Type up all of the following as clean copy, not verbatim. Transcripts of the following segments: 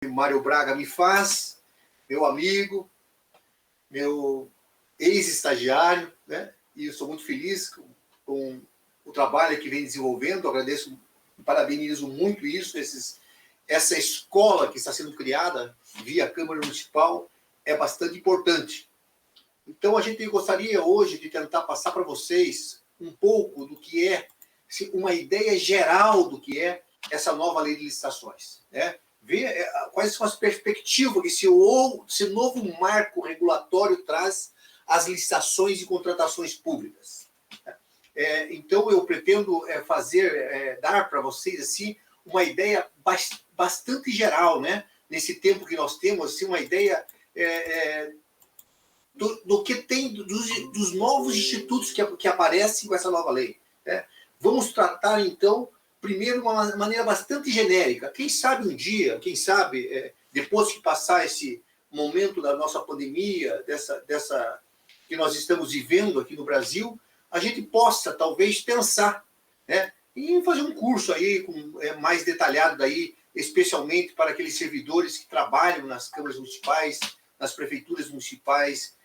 Mário Braga me faz, meu amigo, meu ex-estagiário, né? E eu sou muito feliz com o trabalho que vem desenvolvendo, agradeço, parabenizo muito essa escola que está sendo criada via Câmara Municipal é bastante importante. Então, a gente gostaria hoje de tentar passar para vocês um pouco do que é, uma ideia geral do que é essa nova lei de licitações, né? Ver quais são as perspectivas que esse novo marco regulatório traz às licitações e contratações públicas. Então, eu pretendo dar para vocês assim, uma ideia bastante geral, né? Nesse tempo que nós temos, assim, uma ideia do que tem, dos novos institutos que aparecem com essa nova lei. Né? Vamos tratar, então, primeiro, de uma maneira bastante genérica. Quem sabe um dia, depois que passar esse momento da nossa pandemia, dessa que nós estamos vivendo aqui no Brasil, a gente possa, talvez, pensar, né, em fazer um curso aí mais detalhado daí, especialmente para aqueles servidores que trabalham nas câmaras municipais, nas prefeituras municipais,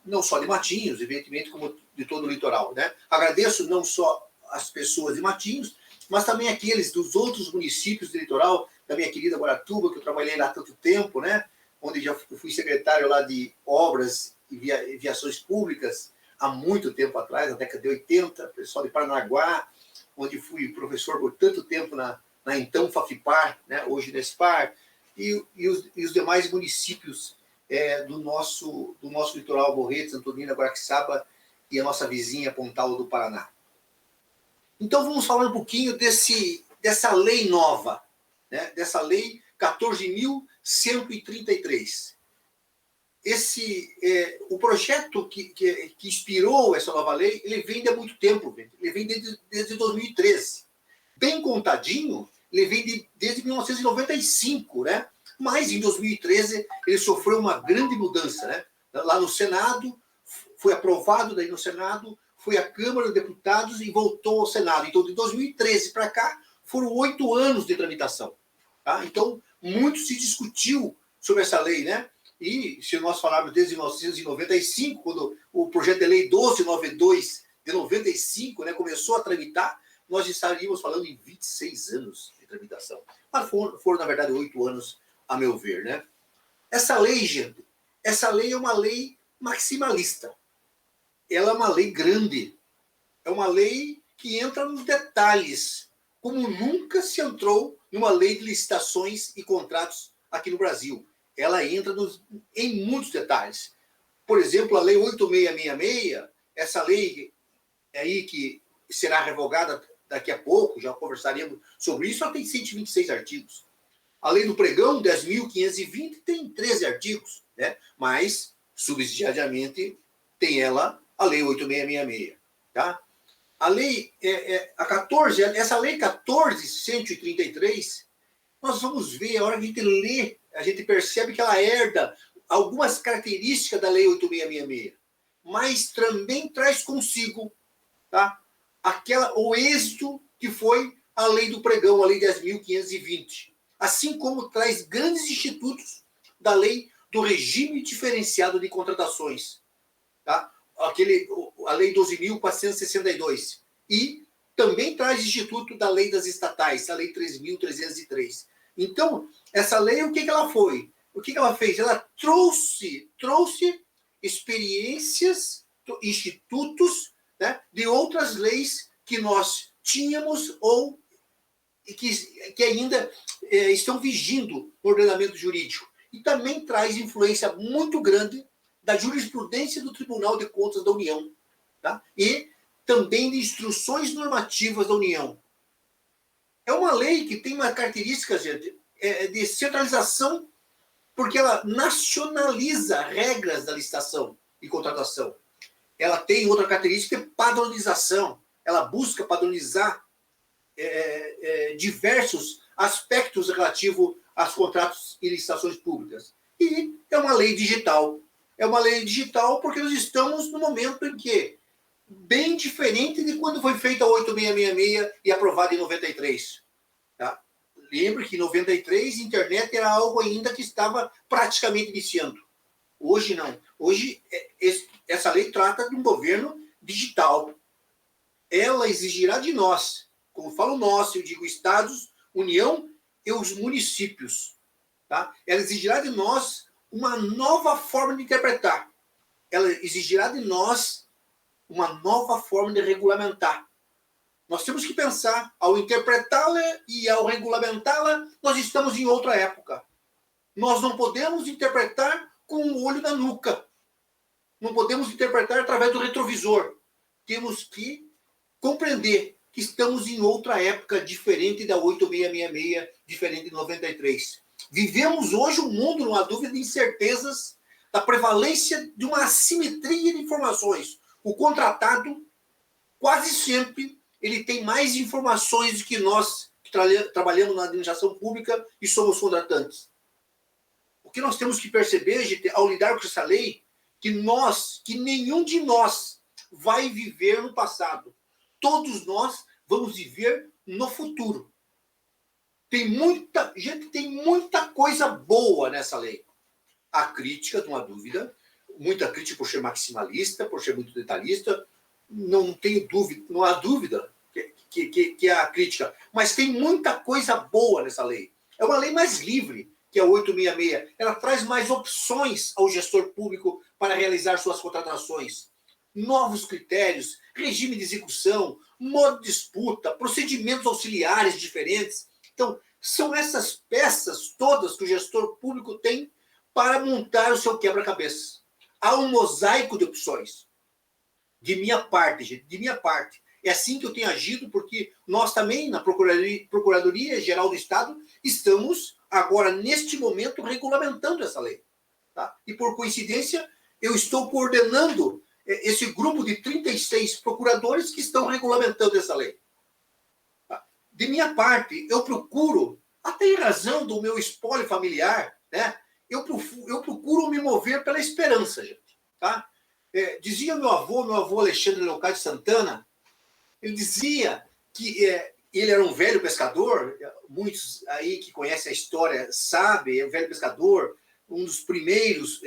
não só de Matinhos, evidentemente, como de todo o litoral. Né? Agradeço não só as pessoas de Matinhos, mas também aqueles dos outros municípios do litoral, da minha querida Guaratuba, que eu trabalhei lá há tanto tempo, né? Onde já fui secretário lá de obras e viações públicas há muito tempo atrás, na década de 80, pessoal de Paranaguá, onde fui professor por tanto tempo na então Fafipar, né? Hoje Nespar, e os demais municípios do nosso litoral, Borreto, Santo Antônio, Guaraxaba e a nossa vizinha Pontal do Paraná. Então vamos falar um pouquinho dessa lei nova, né? Dessa lei 14.133. O projeto que inspirou essa nova lei, ele vem de há muito tempo, ele vem desde 2013. Bem contadinho, ele vem desde 1995, né? Mas em 2013 ele sofreu uma grande mudança, né? Lá no Senado, foi aprovado daí no Senado, foi à Câmara dos Deputados e voltou ao Senado. Então, de 2013 para cá, foram 8 anos de tramitação. Tá? Então, muito se discutiu sobre essa lei, né? E se nós falarmos desde 1995, quando o projeto de lei 1292 de 95, né, começou a tramitar, nós estaríamos falando em 26 anos de tramitação. Mas foram na verdade, 8 anos, a meu ver, né? Essa lei, gente, é uma lei maximalista. Ela é uma lei grande. É uma lei que entra nos detalhes, como nunca se entrou numa lei de licitações e contratos aqui no Brasil. Ela entra em muitos detalhes. Por exemplo, a Lei 8666, essa lei aí que será revogada daqui a pouco, já conversaremos sobre isso, ela tem 126 artigos. A Lei do Pregão, 10.520, tem 13 artigos, né? Mas, subsidiariamente, tem ela, a Lei 8666. Tá? A lei, essa Lei 14.133, nós vamos ver, a hora que a gente lê, a gente percebe que ela herda algumas características da Lei 8666, mas também traz consigo, tá? O êxito que foi a Lei do Pregão, a Lei 10.520, assim como traz grandes institutos da Lei do Regime Diferenciado de Contratações, tá? A Lei 12.462, e também traz instituto da Lei das Estatais, a Lei 3.303. Então, essa lei, o que ela foi? O que ela fez? Ela trouxe experiências, institutos, né, de outras leis que nós tínhamos ou que ainda estão vigindo no ordenamento jurídico. E também traz influência muito grande da jurisprudência do Tribunal de Contas da União, tá? E também de instruções normativas da União. É uma lei que tem uma característica, gente, de centralização, porque ela nacionaliza regras da licitação e contratação. Ela tem outra característica de padronização. Ela busca padronizar diversos aspectos relativos aos contratos e licitações públicas. E é uma lei digital. É uma lei digital porque nós estamos no momento em que, bem diferente de quando foi feita a 8666 e aprovada em 93. Tá? lembre que em 93 a internet era algo ainda que estava praticamente iniciando. Hoje não. Hoje essa lei trata de um governo digital. Ela exigirá de nós, como falo nós, eu digo Estados, União e os municípios. Tá? Ela exigirá de nós uma nova forma de interpretar. Ela exigirá de nós uma nova forma de regulamentar. Nós temos que pensar, ao interpretá-la e ao regulamentá-la, nós estamos em outra época. Nós não podemos interpretar com o olho na nuca. Não podemos interpretar através do retrovisor. Temos que compreender que estamos em outra época, diferente da 8666, diferente de 93. Vivemos hoje um mundo, não há dúvida, de incertezas, da prevalência de uma assimetria de informações. O contratado, quase sempre, ele tem mais informações do que nós, que trabalhamos na administração pública e somos contratantes. O que nós temos que perceber, gente, ao lidar com essa lei, que nenhum de nós vai viver no passado. Todos nós vamos viver no futuro. Tem muita coisa boa nessa lei. A crítica, não há dúvida, muita crítica por ser maximalista, por ser muito detalhista, não tenho dúvida, não há dúvida que é a crítica, mas tem muita coisa boa nessa lei. É uma lei mais livre que a 866. Ela traz mais opções ao gestor público para realizar suas contratações. Novos critérios, regime de execução, modo de disputa, procedimentos auxiliares diferentes. Então, são essas peças todas que o gestor público tem para montar o seu quebra-cabeça. Há um mosaico de opções. De minha parte, gente, de minha parte. É assim que eu tenho agido, porque nós também, na Procuradoria Geral do Estado, estamos agora, neste momento, regulamentando essa lei. Tá? E, por coincidência, eu estou coordenando esse grupo de 36 procuradores que estão regulamentando essa lei. Tá? De minha parte, eu procuro, até em razão do meu espólio familiar, né, eu procuro me mover pela esperança, gente. Tá? Dizia meu avô Alexandre Leocádio Santana, ele dizia que ele era um velho pescador, muitos aí que conhecem a história sabem, é um velho pescador, um dos primeiros,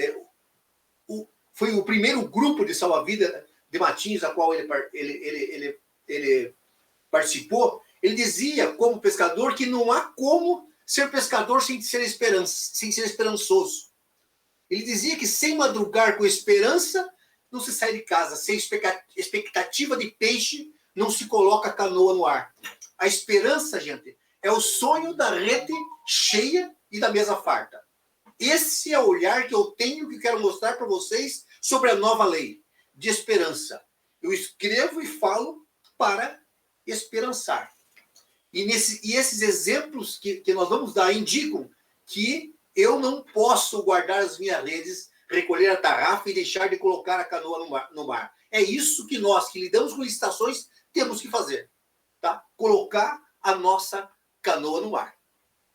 foi o primeiro grupo de salva-vida de Matinhos, a qual ele participou. Ele dizia, como pescador, que não há como ser pescador sem ser esperançoso. Ele dizia que sem madrugar com esperança, não se sai de casa. Sem expectativa de peixe, não se coloca a canoa no ar. A esperança, gente, é o sonho da rede cheia e da mesa farta. Esse é o olhar que eu tenho, que quero mostrar para vocês sobre a nova lei de esperança. Eu escrevo e falo para esperançar. E esses exemplos que nós vamos dar indicam que eu não posso guardar as minhas redes, recolher a tarrafa e deixar de colocar a canoa no mar. É isso que nós, que lidamos com licitações, temos que fazer. Tá? Colocar a nossa canoa no mar.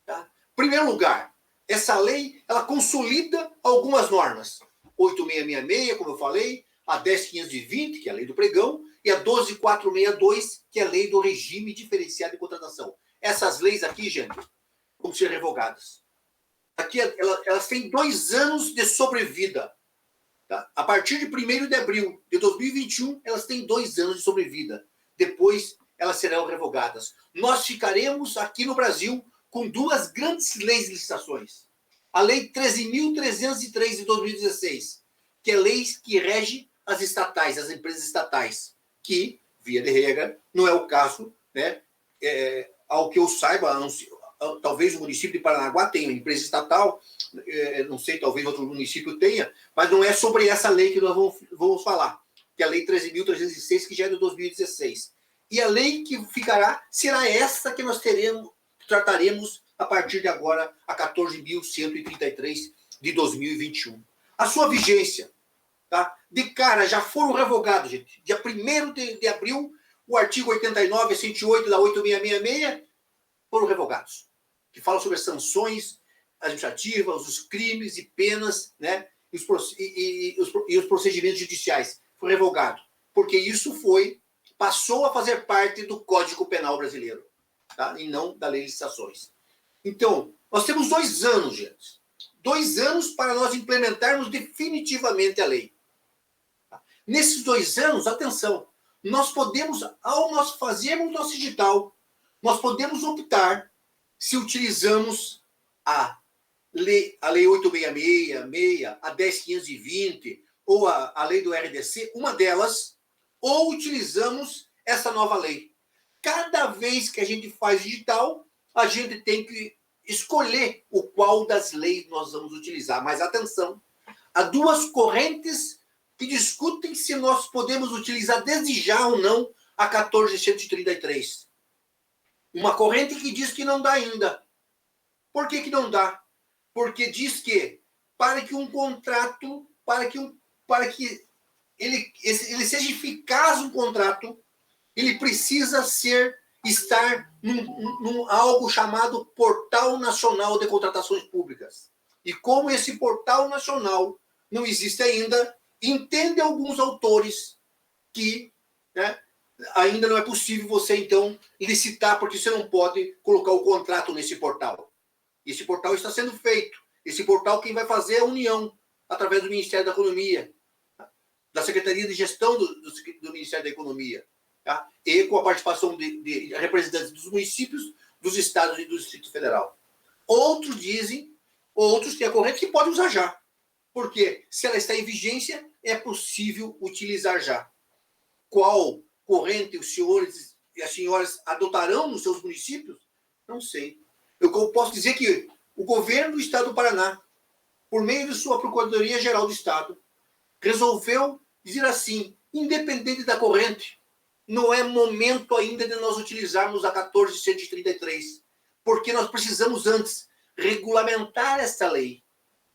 Tá? Em primeiro lugar, essa lei, ela consolida algumas normas. 8666, como eu falei, a 10520, que é a lei do pregão, e a 12462, que é a lei do regime diferenciado de contratação. Essas leis aqui, gente, vão ser revogadas. Aqui, elas têm 2 anos de sobrevida. Tá? A partir de 1º de abril de 2021, elas têm 2 anos de sobrevida. Depois, elas serão revogadas. Nós ficaremos aqui no Brasil com 2 grandes leis de licitações. A Lei 13.303 de 2016, que é lei que rege as estatais, as empresas estatais, que, via de regra, não é o caso, né? Ao que eu saiba, talvez o município de Paranaguá tenha uma empresa estatal, não sei, talvez outro município tenha, mas não é sobre essa lei que nós vamos falar, que é a Lei 13.306, que já é de 2016. E a lei que ficará será essa que nós trataremos a partir de agora, a 14.133 de 2021. A sua vigência, tá? De cara, já foram revogados, gente. Dia 1º de abril, o artigo 89 e 108 da 8666 foram revogados, que falam sobre as sanções administrativas, os crimes e penas, né? E os procedimentos judiciais. Foi revogado, porque isso passou a fazer parte do Código Penal brasileiro, tá? E não da lei de licitações. Então, nós temos 2 anos, gente. 2 anos para nós implementarmos definitivamente a lei. Nesses 2 anos, atenção, nós podemos, ao nós fazermos nosso edital, nós podemos optar se utilizamos a lei 866, a 10.520 ou a lei do RDC, uma delas, ou utilizamos essa nova lei. Cada vez que a gente faz edital, a gente tem que escolher o qual das leis nós vamos utilizar. Mas atenção, há 2 correntes que discutem se nós podemos utilizar desde já ou não a 14.133. Uma corrente que diz que não dá ainda. Por que não dá? Porque diz que para que um contrato, para que ele seja eficaz um contrato, ele precisa estar num algo chamado Portal Nacional de Contratações Públicas. E como esse Portal Nacional não existe ainda, entende alguns autores que, né, ainda não é possível você, então, licitar, porque você não pode colocar o contrato nesse portal. Esse portal está sendo feito. Esse portal quem vai fazer é a União, através do Ministério da Economia, da Secretaria de Gestão do Ministério da Economia, tá? E com a participação de representantes dos municípios, dos estados e do Distrito Federal. Outros têm a corrente que pode usar já. Porque se ela está em vigência, é possível utilizar já. Qual corrente os senhores e as senhoras adotarão nos seus municípios? Não sei. Eu posso dizer que o governo do Estado do Paraná, por meio de sua Procuradoria-Geral do Estado, resolveu dizer assim, independente da corrente, não é momento ainda de nós utilizarmos a 14.133, porque nós precisamos antes regulamentar essa lei.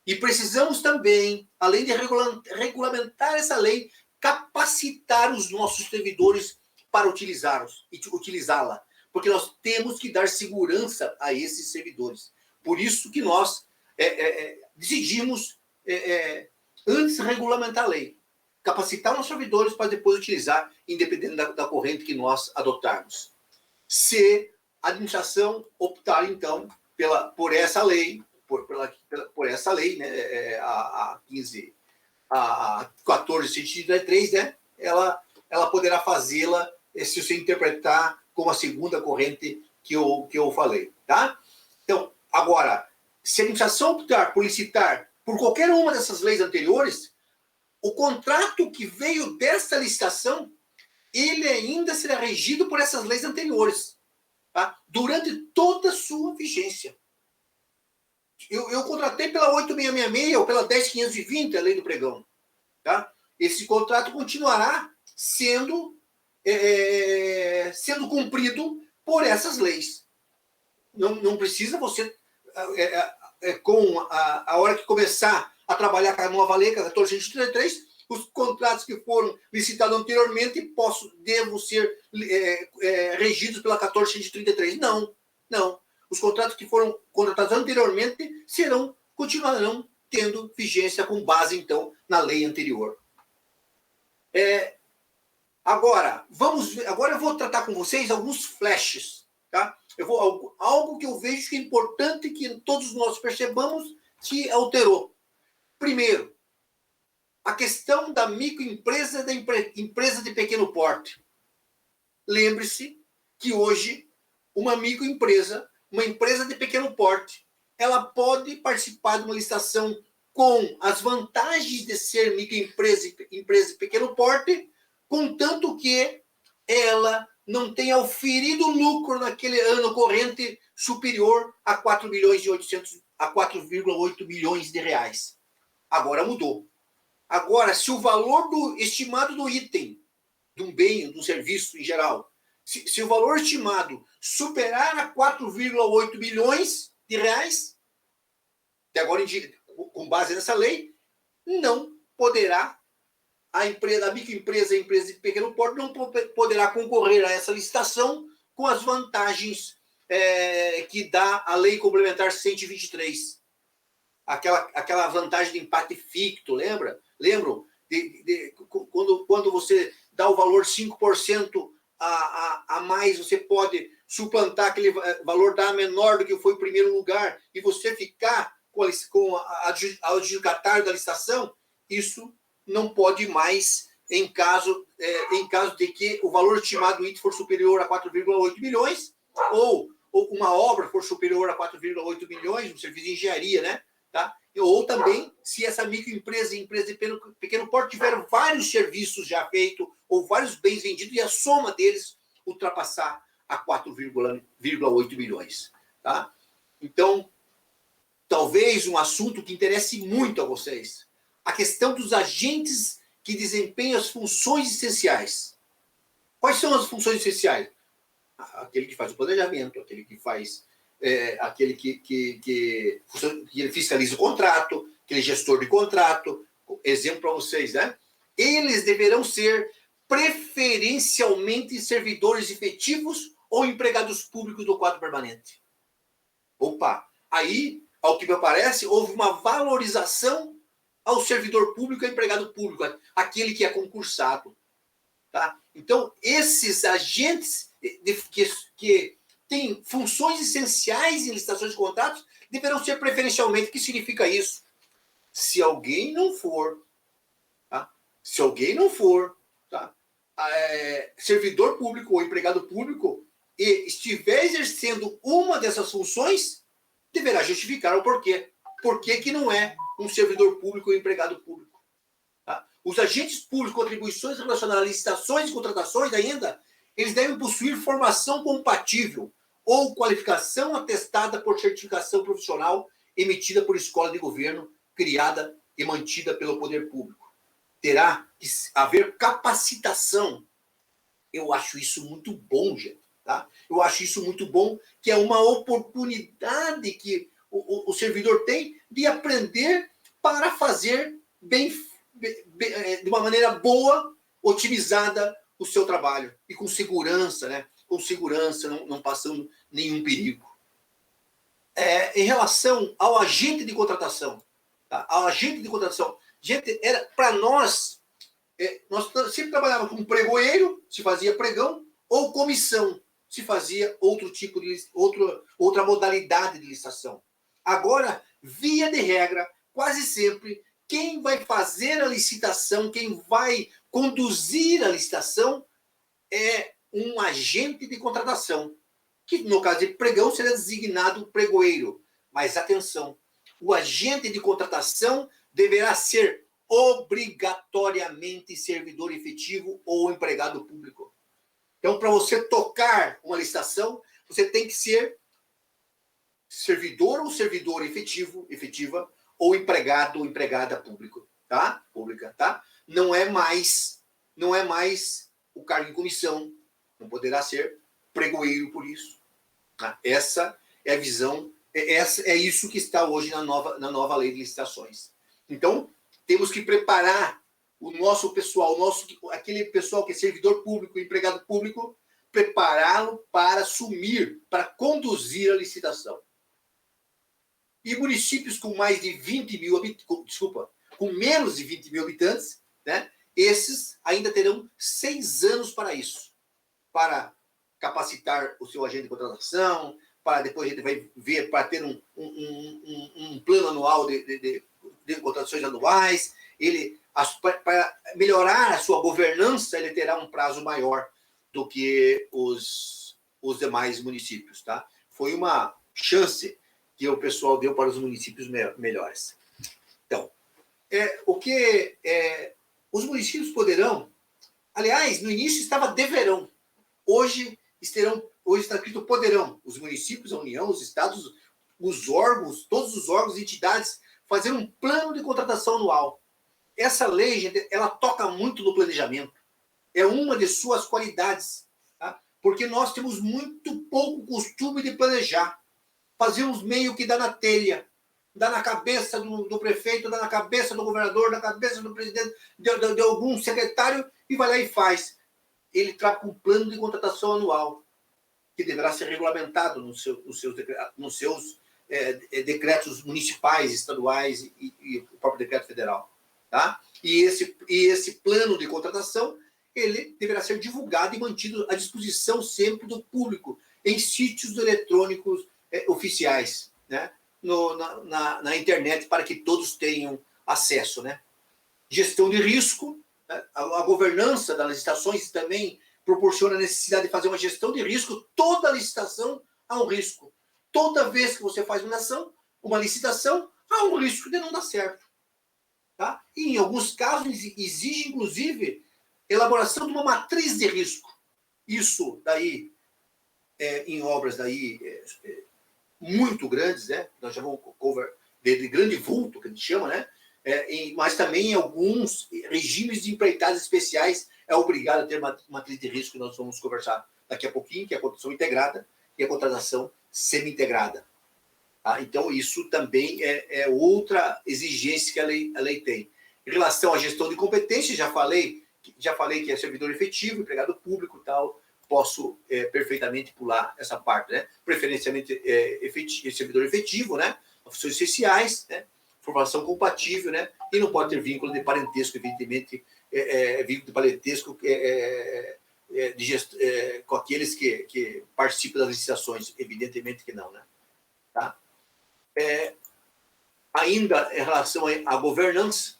E precisamos também, além de regulamentar essa lei, capacitar os nossos servidores para utilizá-la. Porque nós temos que dar segurança a esses servidores. Por isso que nós decidimos antes regulamentar a lei. Capacitar os nossos servidores para depois utilizar, independente da corrente que nós adotarmos. Se a administração optar, então, por essa lei, por essa lei, né, a 14.133, né, ela poderá fazê-la se você interpretar como a segunda corrente que eu falei, tá? Então, agora, se a administração optar por licitar por qualquer uma dessas leis anteriores, o contrato que veio dessa licitação, ele ainda será regido por essas leis anteriores, tá? Durante toda a sua vigência. Eu contratei pela 8.666 ou pela 10.520, a lei do pregão. Tá? Esse contrato continuará sendo cumprido por essas leis. Não precisa você, com a hora que começar a trabalhar com a nova lei, com a 14.133, os contratos que foram licitados anteriormente devam ser regidos pela 14.133. Não. Os contratos que foram contratados anteriormente continuarão tendo vigência com base, então, na lei anterior. Agora eu vou tratar com vocês alguns flashes. Tá? Algo que eu vejo que é importante que todos nós percebamos que alterou. Primeiro, a questão da microempresa e da empresa de pequeno porte. Lembre-se que hoje uma microempresa, uma empresa de pequeno porte, ela pode participar de uma licitação com as vantagens de ser microempresa e empresa de pequeno porte, contanto que ela não tenha oferido lucro naquele ano corrente superior a 4,8 bilhões de reais. Agora mudou. Agora, se o valor estimado do item, de um bem, de um serviço em geral, se o valor estimado superar a 4,8 bilhões de reais, de agora em diante, com base nessa lei, não poderá a microempresa e a empresa de pequeno porte não poderá concorrer a essa licitação com as vantagens que dá a Lei Complementar 123. Aquela vantagem de impacto ficto, lembram? Quando você dá o valor 5% a mais, você pode suplantar aquele valor dar menor do que foi o primeiro lugar e você ficar com a adjudicatário da licitação, isso não pode mais em caso de que o valor estimado do item for superior a 4,8 milhões ou uma obra for superior a 4,8 milhões, um serviço de engenharia, né? Tá? Ou também, se essa microempresa e empresa de pequeno porte tiveram vários serviços já feitos ou vários bens vendidos e a soma deles ultrapassar a 4,8 milhões. Tá? Então, talvez um assunto que interesse muito a vocês, a questão dos agentes que desempenham as funções essenciais. Quais são as funções essenciais? Aquele que faz o planejamento, aquele que faz... aquele que fiscaliza o contrato, aquele gestor de contrato, exemplo para vocês, né? Eles deverão ser preferencialmente servidores efetivos ou empregados públicos do quadro permanente. Opa, aí, ao que me parece, houve uma valorização ao servidor público e ao empregado público, aquele que é concursado. Tá? Então, esses agentes que têm funções essenciais em licitações de contratos deverão ser preferencialmente. O que significa isso? Se alguém não for, tá? Se alguém não for, tá? Servidor público ou empregado público e estiver exercendo uma dessas funções, deverá justificar o porquê. Por que não é um servidor público ou empregado público? Tá? Os agentes públicos, contribuições relacionadas a licitações e contratações ainda, eles devem possuir formação compatível ou qualificação atestada por certificação profissional emitida por escola de governo, criada e mantida pelo poder público. Terá que haver capacitação. Eu acho isso muito bom, gente. Tá? Eu acho isso muito bom, que é uma oportunidade que o servidor tem de aprender para fazer de uma maneira boa, otimizada, o seu trabalho. E com segurança, né? Com segurança, não passando nenhum perigo. Em relação ao agente de contratação, tá? Ao agente de contratação, gente, para nós sempre trabalhávamos com pregoeiro, se fazia pregão, ou comissão, se fazia outro tipo de outra modalidade de licitação. Agora, via de regra, quase sempre, quem vai fazer a licitação, quem vai conduzir a licitação é um agente de contratação, que no caso de pregão será designado pregoeiro. Mas atenção, o agente de contratação deverá ser obrigatoriamente servidor efetivo ou empregado público. Então, para você tocar uma licitação, você tem que ser servidor ou servidora efetiva, ou empregado ou empregada pública, tá? Não é mais o cargo em comissão, não poderá ser pregoeiro por isso. Tá? Essa é a visão, é isso que está hoje na nova lei de licitações. Então, temos que preparar o nosso pessoal, aquele pessoal que é servidor público, empregado público, prepará-lo para assumir, para conduzir a licitação. E municípios com mais de 20 mil habitantes, com menos de 20 mil habitantes, né, esses ainda terão 6 anos para isso, para capacitar o seu agente de contratação, para depois a gente vai ver, para ter um plano anual de contratações anuais, para melhorar a sua governança, ele terá um prazo maior do que os demais municípios. Tá? Foi uma chance que o pessoal deu para os municípios melhores. Então, os municípios poderão, aliás, no início estava deverão, hoje está escrito poderão, os municípios, a União, os estados, os órgãos, todos os órgãos e entidades, fazer um plano de contratação anual. Essa lei, gente, ela toca muito no planejamento. É uma de suas qualidades, tá? Porque nós temos muito pouco costume de planejar. Fazemos meio que dá na telha, dá na cabeça do prefeito, dá na cabeça do governador, na cabeça do presidente, de algum secretário, e vai lá e faz. Ele trata um plano de contratação anual, que deverá ser regulamentado nos seus decretos municipais, estaduais e o próprio decreto federal. Tá? E esse plano de contratação, ele deverá ser divulgado e mantido à disposição sempre do público. em sítios eletrônicos oficiais, né? Na internet, para que todos tenham acesso, né? Gestão de risco, né? A governança das licitações também proporciona a necessidade de fazer uma gestão de risco. Toda licitação há um risco. Toda vez que você faz uma licitação, há um risco de não dar certo. Tá? E em alguns casos exige, inclusive, elaboração de uma matriz de risco. Isso daí, em obras daí muito grandes, né? Nós chamamos de grande vulto, que a gente chama, né? Mas também em alguns regimes de empreitadas especiais é obrigado a ter uma matriz de risco, que nós vamos conversar daqui a pouquinho, que é a contratação integrada e a contratação semi-integrada. Tá? Então, isso também é outra exigência que a lei tem. Em relação à gestão de competência, já falei que é servidor efetivo, empregado público e tal, posso perfeitamente pular essa parte, né? Preferencialmente servidor efetivo, né? Funções essenciais, né? Formação compatível, né? E não pode ter vínculo de parentesco, evidentemente, vínculo de parentesco com aqueles que participam das licitações, evidentemente que não, né? Tá? Ainda em relação à governança,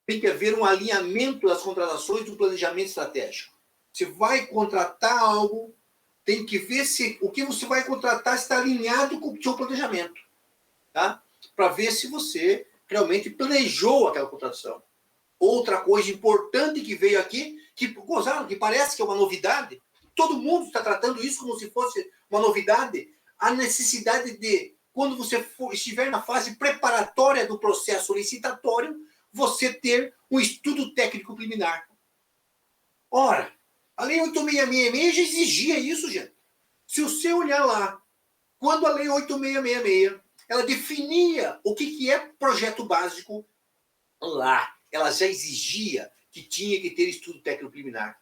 tem que haver um alinhamento das contratações do planejamento estratégico. Você vai contratar algo, tem que ver se o que você vai contratar está alinhado com o seu planejamento, tá? Para ver se você realmente planejou aquela contratação. Outra coisa importante que veio aqui, que parece que é uma novidade, todo mundo está tratando isso como se fosse uma novidade, a necessidade de, quando você estiver na fase preparatória do processo licitatório, você ter um estudo técnico preliminar. Ora, a Lei 8666 já exigia isso, gente. Se você olhar lá, quando a Lei 8666, ela definia o que é projeto básico, lá, ela já exigia que tinha que ter estudo técnico preliminar.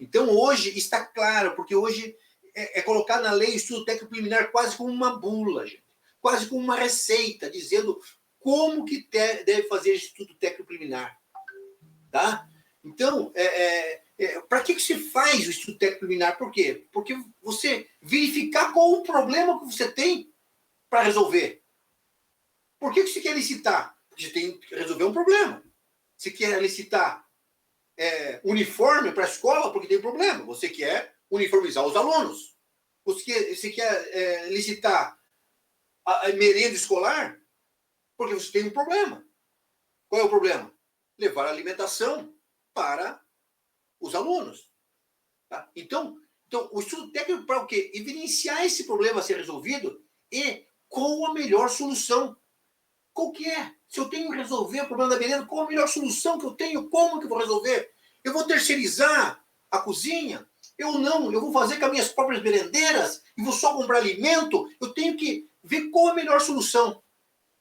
Então, hoje está claro, porque hoje é colocado na lei estudo técnico preliminar quase como uma bula, gente. Quase como uma receita, dizendo como que deve fazer estudo técnico preliminar. Tá? Então, para que se faz o estudo técnico preliminar? Por quê? Porque você verificar qual o problema que você tem para resolver. Por que você quer licitar? Você tem que resolver um problema. Você quer licitar uniforme para a escola porque tem problema. Você quer uniformizar os alunos. Você quer licitar a merenda escolar porque você tem um problema. Qual é o problema? Levar alimentação para os alunos. Tá? Então, o estudo técnico para o quê? Evidenciar esse problema a ser resolvido e qual a melhor solução. Qual que é? Se eu tenho que resolver o problema da merenda, qual a melhor solução que eu tenho? Como que eu vou resolver? Eu vou terceirizar a cozinha? Eu não, eu vou fazer com as minhas próprias merendeiras e vou só comprar alimento? Eu tenho que ver qual a melhor solução.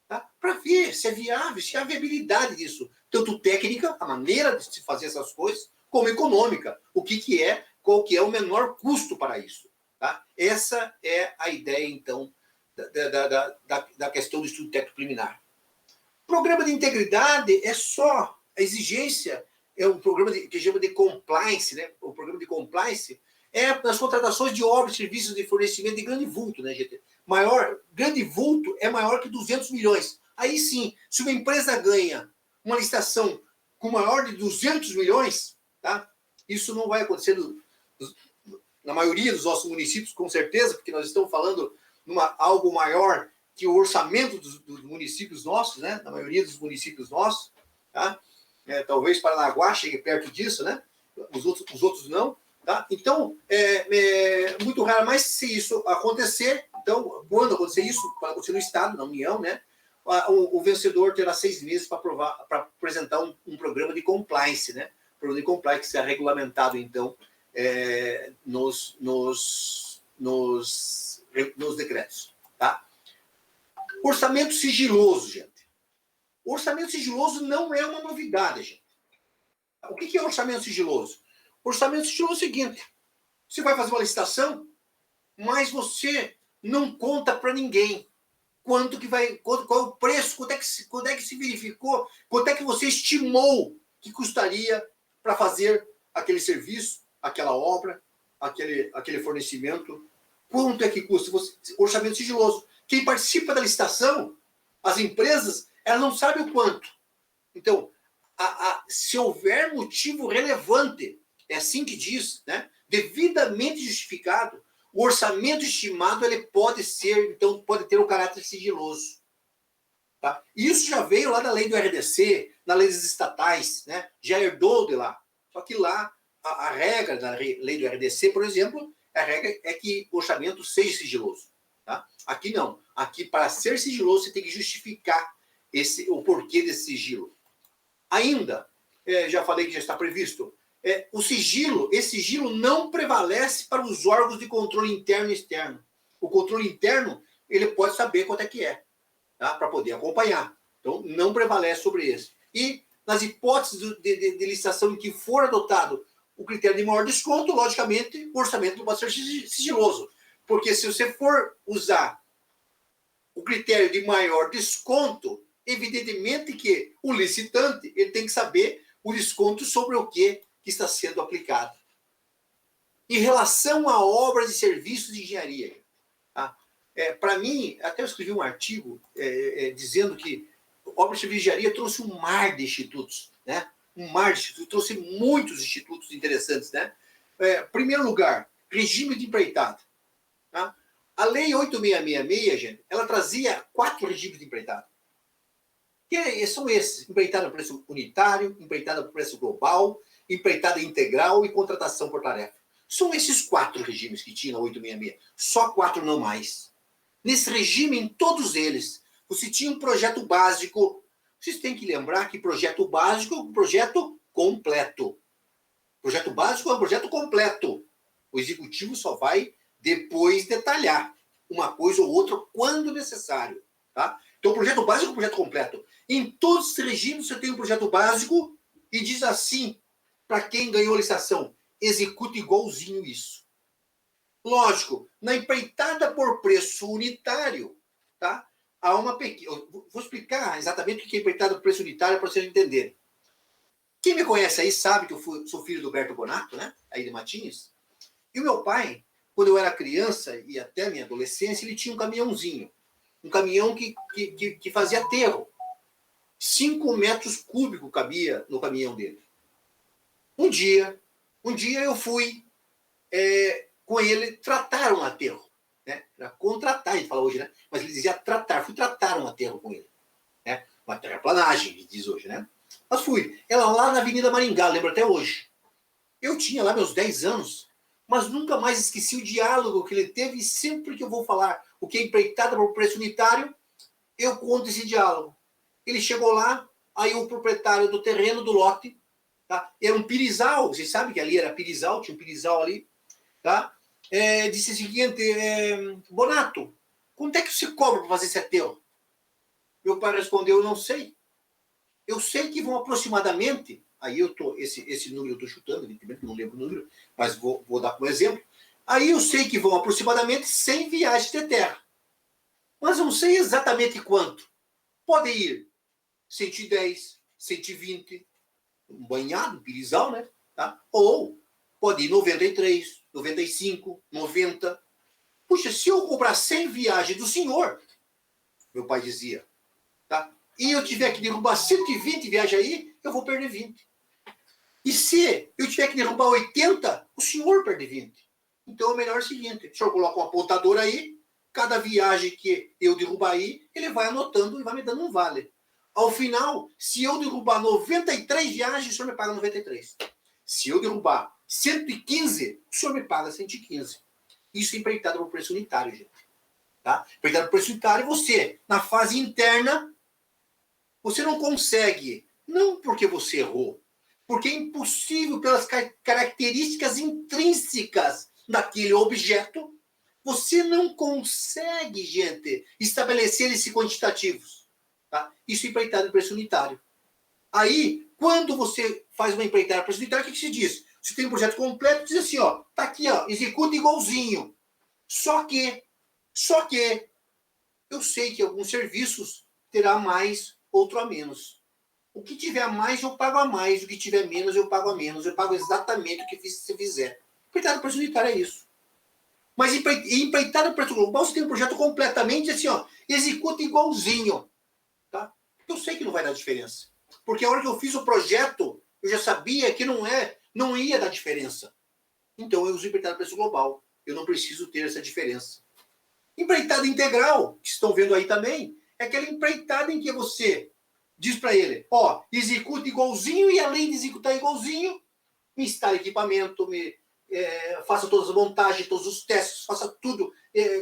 Tá? Para ver se é viável, se há viabilidade disso. Tanto técnica, a maneira de se fazer essas coisas, como econômica. Qual que é o menor custo para isso. Tá? Essa é a ideia, então, da questão do estudo técnico preliminar. O programa de integridade é só a exigência, é um programa que chama de compliance, né? O programa de compliance é nas contratações de obras e serviços de fornecimento de grande vulto, né, gente? Grande vulto é maior que 200 milhões. Aí sim, se uma empresa ganha uma licitação com maior de 200 milhões, tá? Isso não vai acontecer na maioria dos nossos municípios, com certeza, porque nós estamos falando algo maior que o orçamento dos municípios nossos, né? Na maioria dos municípios nossos, tá? Talvez Paranaguá chegue perto disso, né? Os outros não, tá? Então, muito raro, mas se isso acontecer, então, quando acontecer isso, para acontecer no Estado, na União, né? O vencedor terá 6 meses para apresentar um programa de compliance, né? O programa de compliance que será regulamentado, então, nos decretos, tá? Orçamento sigiloso, gente. Orçamento sigiloso não é uma novidade, gente. O que é orçamento sigiloso? Orçamento sigiloso é o seguinte: você vai fazer uma licitação, mas você não conta para ninguém qual é o preço, quanto é que se verificou, quanto é que você estimou que custaria para fazer aquele serviço, aquela obra. aquele fornecimento. Quanto é que custa? Orçamento sigiloso. Quem participa da licitação, as empresas, elas não sabem o quanto. Então, se houver motivo relevante, é assim que diz, né? Devidamente justificado, o orçamento estimado ele pode ter um caráter sigiloso. Tá? Isso já veio lá da lei do RDC, na lei das estatais, né? Já herdou de lá. Só que lá, a regra da lei do RDC, por exemplo, a regra é que o orçamento seja sigiloso. Tá? Aqui não. Aqui, para ser sigiloso, você tem que justificar o porquê desse sigilo. Ainda, já falei que já está previsto, esse sigilo não prevalece para os órgãos de controle interno e externo. O controle interno, ele pode saber quanto é que é, tá? Para poder acompanhar. Então, não prevalece sobre esse. E, nas hipóteses de licitação em que for adotado o critério de maior desconto, logicamente, o orçamento não pode ser sigiloso. Porque se você for usar o critério de maior desconto, evidentemente que o licitante ele tem que saber o desconto sobre o que está sendo aplicado. Em relação a obras e serviços de engenharia, tá? Para mim, até eu escrevi um artigo dizendo que obras e serviços de engenharia trouxe um mar de institutos, né? Um mar de institutos, trouxe muitos institutos interessantes, né? Primeiro lugar, regime de empreitada. Tá? A Lei 8666, gente, ela trazia 4 regimes de empreitada. Que são esses: empreitada por preço unitário, empreitada por preço global, empreitada integral e contratação por tarefa. São esses 4 regimes que tinha na 866. Só 4, não mais. Nesse regime, em todos eles, você tinha um projeto básico. Vocês têm que lembrar que projeto básico é um projeto completo. Projeto básico é um projeto completo. O executivo só vai depois detalhar uma coisa ou outra quando necessário. Tá? Então, o projeto básico é um projeto completo. Em todos os regimes, você tem um projeto básico e diz assim, para quem ganhou a licitação, executa igualzinho isso. Lógico, na empreitada por preço unitário, tá? Há uma pequena... Vou explicar exatamente o que é empreitada por preço unitário para vocês entenderem. Quem me conhece aí sabe que eu sou filho do Berto Bonato, né? Aí de Matinhos. E o meu pai, quando eu era criança e até minha adolescência, ele tinha um caminhãozinho. Um caminhão que fazia aterro. 5 metros cúbicos cabia no caminhão dele. Um dia eu fui com ele tratar um aterro. Né? Era contratar, a gente fala hoje, né? Mas ele dizia tratar. Fui tratar um aterro com ele. Né? Uma terraplanagem, que diz hoje, né? Mas fui. Ela lá na Avenida Maringá, lembro até hoje. Eu tinha lá meus 10 anos, mas nunca mais esqueci o diálogo que ele teve e sempre que eu vou falar o que é empreitada por preço unitário, eu conto esse diálogo. Ele chegou lá, aí o proprietário do terreno, do lote, tá? Era um pirizal, vocês sabem que ali era pirizal, tinha um pirizal ali, tá? Disse o seguinte, Bonato, quanto é que você cobra para fazer esse aterro? Meu pai respondeu, eu não sei. Eu sei que vão aproximadamente, aí esse número eu estou chutando, evidentemente não lembro o número, mas vou dar como exemplo. Aí eu sei que vão aproximadamente 100 viagens de terra. Mas não sei exatamente quanto. Pode ir 110, 120, um banhado, um pirizal, né? Tá? Ou pode ir 93, 95, 90. Puxa, se eu cobrar 100 viagens do senhor, meu pai dizia, tá? E eu tiver que derrubar 120 viagens aí, eu vou perder 20. E se eu tiver que derrubar 80, o senhor perde 20. Então é melhor o seguinte, o senhor coloca um apontador aí, cada viagem que eu derrubar aí, ele vai anotando e vai me dando um vale. Ao final, se eu derrubar 93 viagens, o senhor me paga 93. Se eu derrubar 115, o senhor me paga 115. Isso é empreitado por preço unitário, gente. Tá? Empreitado por preço unitário, você, na fase interna, você não consegue, não porque você errou, porque é impossível pelas características intrínsecas daquele objeto, você não consegue, gente, estabelecer esses quantitativos. Tá? Isso é empreitada em preço unitário. Aí, quando você faz uma empreitada em preço unitário, o que se diz? Você tem um projeto completo, diz assim, ó, tá aqui, ó, executa igualzinho. Só que, eu sei que alguns serviços terá mais, outro a menos. O que tiver a mais, eu pago a mais. O que tiver menos, eu pago a menos. Eu pago exatamente o que você fizer. Empreitada do preço unitário é isso. Mas empreitada do preço global, você tem um projeto completamente assim, ó, executa igualzinho. Tá? Eu sei que não vai dar diferença. Porque a hora que eu fiz o projeto, eu já sabia que não ia dar diferença. Então eu uso empreitada do preço global. Eu não preciso ter essa diferença. Empreitada integral, que estão vendo aí também, é aquela empreitada em que você diz para ele, ó, executa igualzinho e além de executar igualzinho, me instala equipamento, faça todas as montagens, todos os testes, faça tudo,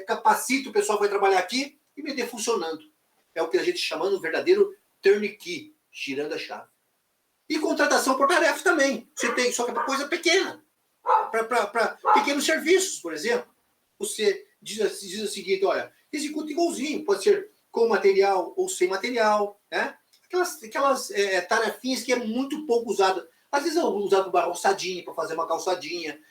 capacite o pessoal que vai trabalhar aqui e me dê funcionando. É o que a gente chama de verdadeiro turnkey, girando a chave. E contratação por tarefa também. Você tem, só que é para coisa pequena. Para pequenos serviços, por exemplo. Você diz o seguinte, olha, executa igualzinho, pode ser com material ou sem material, né? Aquelas tarefinhas que é muito pouco usada. Às vezes é usado para calçadinha, para fazer uma calçadinha,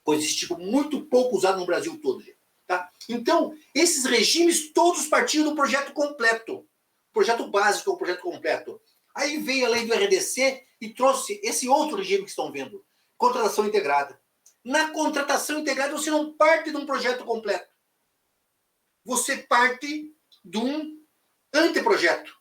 coisa desse tipo, muito pouco usado no Brasil todo. Tá? Então, esses regimes todos partiram do projeto completo. Projeto básico é o projeto completo. Aí veio a lei do RDC e trouxe esse outro regime que estão vendo, contratação integrada. Na contratação integrada, você não parte de um projeto completo. Você parte de um anteprojeto.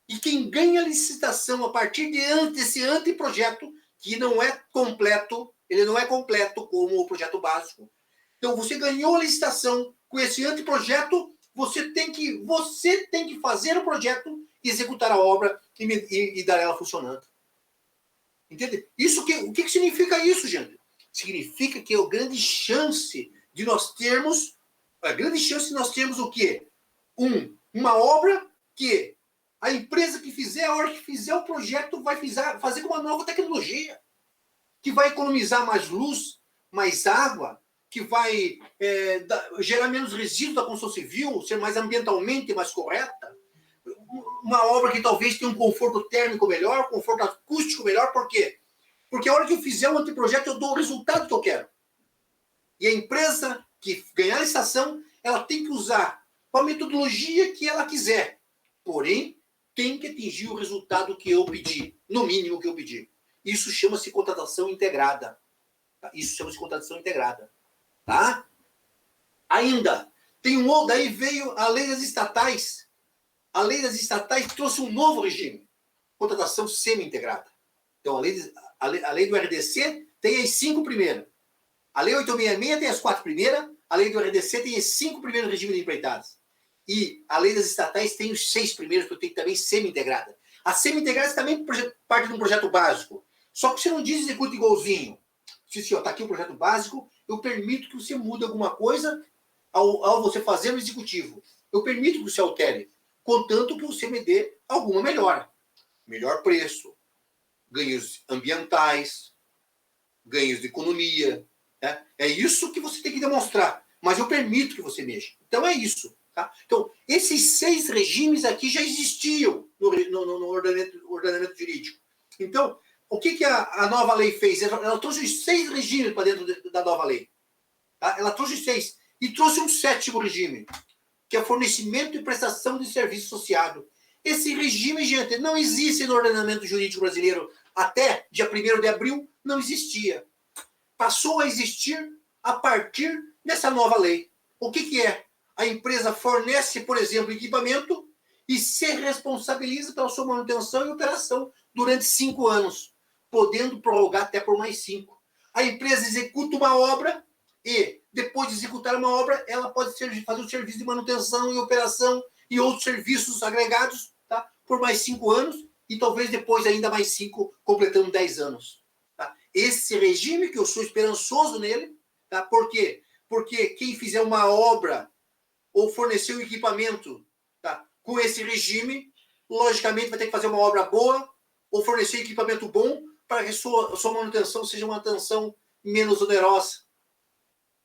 E quem ganha a licitação a partir desse anteprojeto, que não é completo, ele não é completo como o projeto básico. Então, você ganhou a licitação com esse anteprojeto, você tem que fazer o projeto, executar a obra e dar ela funcionando. Entende? O que significa isso, gente? Significa que é a grande chance de nós termos o quê? Uma obra que a empresa que fizer, a hora que fizer o projeto, vai fazer com uma nova tecnologia, que vai economizar mais luz, mais água, que vai gerar menos resíduos da construção civil, ser mais ambientalmente mais correta. Uma obra que talvez tenha um conforto térmico melhor, conforto acústico melhor, por quê? Porque a hora que eu fizer um anteprojeto, eu dou o resultado que eu quero. E a empresa que ganhar a licitação, ela tem que usar a metodologia que ela quiser. Porém, tem que atingir o resultado que eu pedi, no mínimo que eu pedi. Isso chama-se contratação integrada. Isso chama-se contratação integrada. Tá? Ainda, daí veio a lei das estatais. A lei das estatais trouxe um novo regime. Contratação semi-integrada. Então, a lei do RDC tem as 5 primeiras. A lei 866 tem as 4 primeiras. A lei do RDC tem as 5 primeiros regimes de empreitadas. E a lei das estatais tem os 6 primeiros, que eu tenho também semi-integrada. A semi-integrada também parte de um projeto básico. Só que você não diz executa igualzinho. Se está aqui o projeto básico, eu permito que você mude alguma coisa ao você fazer o executivo. Eu permito que você altere, contanto que você me dê alguma melhora. Melhor preço, ganhos ambientais, ganhos de economia. Né? É isso que você tem que demonstrar. Mas eu permito que você mexa. Então é isso. Tá? Então, esses 6 regimes aqui já existiam no ordenamento jurídico. Então, o que a nova lei fez? Ela trouxe os 6 regimes para dentro da nova lei. Tá? Ela trouxe 6. E trouxe um 7º regime, que é fornecimento e prestação de serviço associado. Esse regime, gente, não existe no ordenamento jurídico brasileiro. Até dia 1º de abril, não existia. Passou a existir a partir dessa nova lei. O que é? A empresa fornece, por exemplo, equipamento e se responsabiliza pela sua manutenção e operação durante 5 anos, podendo prorrogar até por mais 5. A empresa executa uma obra e, depois de executar uma obra, ela pode fazer o serviço de manutenção e operação e outros serviços agregados, tá? Por mais 5 anos e talvez depois ainda mais 5, completando 10 anos. Tá? Esse regime, que eu sou esperançoso nele, tá? Por quê? Porque quem fizer uma obra ou fornecer o equipamento, tá, com esse regime, logicamente vai ter que fazer uma obra boa ou fornecer equipamento bom para que a sua manutenção seja uma manutenção menos onerosa.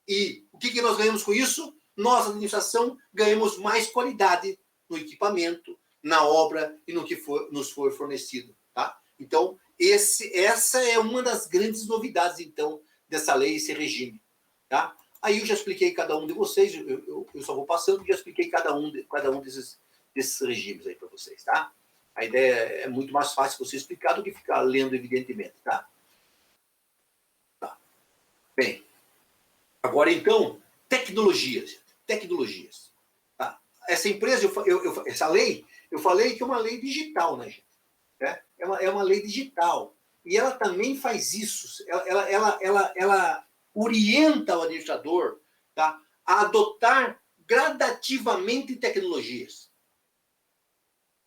E o que nós ganhamos com isso? Nós, a administração, ganhamos mais qualidade no equipamento, na obra e no que nos for fornecido. Tá? Então, essa é uma das grandes novidades, então, dessa lei, esse regime. Tá? Aí eu já expliquei cada um de vocês, eu só vou passando, já expliquei cada um desses regimes aí para vocês. Tá? A ideia é muito mais fácil você explicar do que ficar lendo, evidentemente. Tá? Bem, agora então, tecnologias. Tecnologias. Tá? Essa empresa, essa lei, eu falei que é uma lei digital, né, gente? É uma lei digital. E ela também faz isso. Ela orienta o administrador, tá, a adotar gradativamente tecnologias.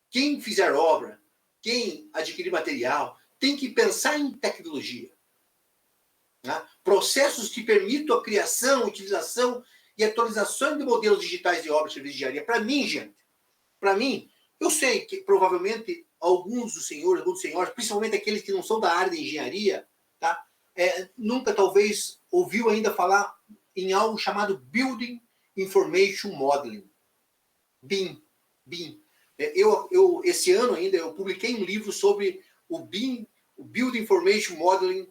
Quem fizer obra, quem adquirir material, tem que pensar em tecnologia. Né? Processos que permitam a criação, utilização e atualização de modelos digitais de obras e serviços de engenharia. Para mim, gente, eu sei que provavelmente alguns dos senhores, principalmente aqueles que não são da área de engenharia, tá? Nunca talvez ouviu ainda falar em algo chamado Building Information Modeling. BIM. Esse ano ainda eu publiquei um livro sobre o BIM, o Building Information Modeling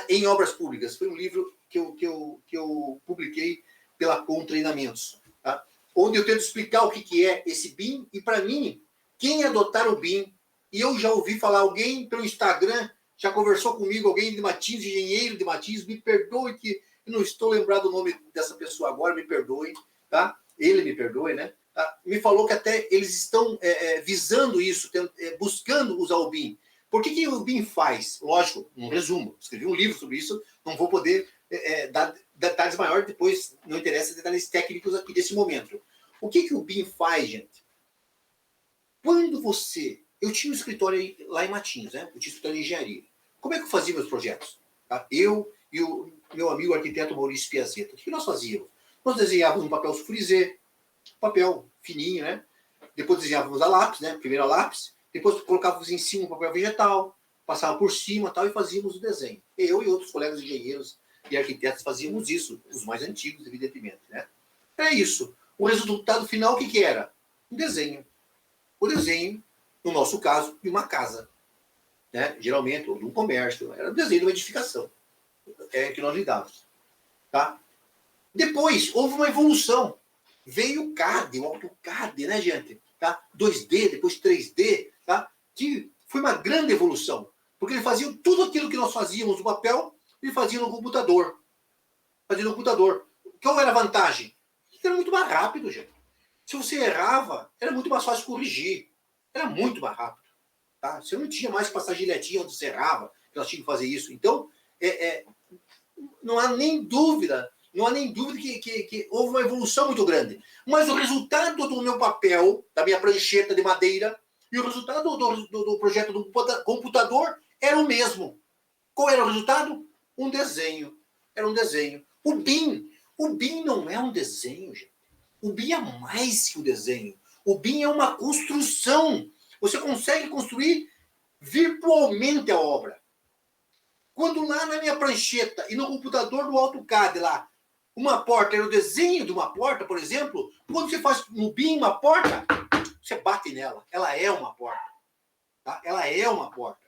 em obras públicas. Foi um livro que eu publiquei pela Com Treinamentos, tá? Onde eu tento explicar o que é esse BIM, e para mim, quem adotar o BIM, e eu já ouvi falar, alguém pelo Instagram já conversou comigo, alguém de Matins, engenheiro de Matins, me perdoe que eu não estou lembrado do nome dessa pessoa agora, me perdoe, tá? Ele me perdoe, né? Tá? Me falou que até eles estão visando isso, buscando usar o BIM. Por que o BIM faz? Lógico, um resumo, escrevi um livro sobre isso, não vou poder dar detalhes maiores, depois não interessa detalhes técnicos aqui desse momento. O que o BIM faz, gente? Quando você... Eu tinha um escritório lá em Matinhos, né? Eu tinha um escritório de engenharia. Como é que eu fazia meus projetos? Tá? Eu e o meu amigo arquiteto Maurício Piazetta. O que nós fazíamos? Nós desenhávamos um papel sulfurizê, papel fininho, né? Depois desenhávamos a lápis, né? Primeiro a lápis, depois colocávamos em cima um papel vegetal, passava por cima tal, e fazíamos o desenho. Eu e outros colegas engenheiros e arquitetos fazíamos isso, os mais antigos, evidentemente, né? É isso. O resultado final, o que era? Um desenho. O desenho, no nosso caso, de uma casa, né? Geralmente, ou de um comércio. Era o desenho de uma edificação que nós lidávamos. Tá? Depois, houve uma evolução. Veio o CAD, o AutoCAD, né, gente? Tá? 2D, depois 3D, tá? Que foi uma grande evolução. Porque ele fazia tudo aquilo que nós fazíamos no papel, ele fazia no computador. Qual era a vantagem? Era muito mais rápido, gente. Se você errava, era muito mais fácil corrigir. Era muito mais rápido. Tá? Você não tinha mais que passar giletinha onde você errava, que nós tínhamos que fazer isso. Então, não há nem dúvida que houve uma evolução muito grande. Mas o resultado do meu papel, da minha prancheta de madeira, e o resultado do projeto do computador era o mesmo. Qual era o resultado? Um desenho. Era um desenho. O BIM não é um desenho, gente. O BIM é mais que um desenho. O BIM é uma construção. Você consegue construir virtualmente a obra. Quando lá na minha prancheta e no computador do AutoCAD lá, uma porta era o desenho de uma porta, por exemplo, quando você faz no BIM uma porta, você bate nela. Ela é uma porta. Tá? Ela é uma porta.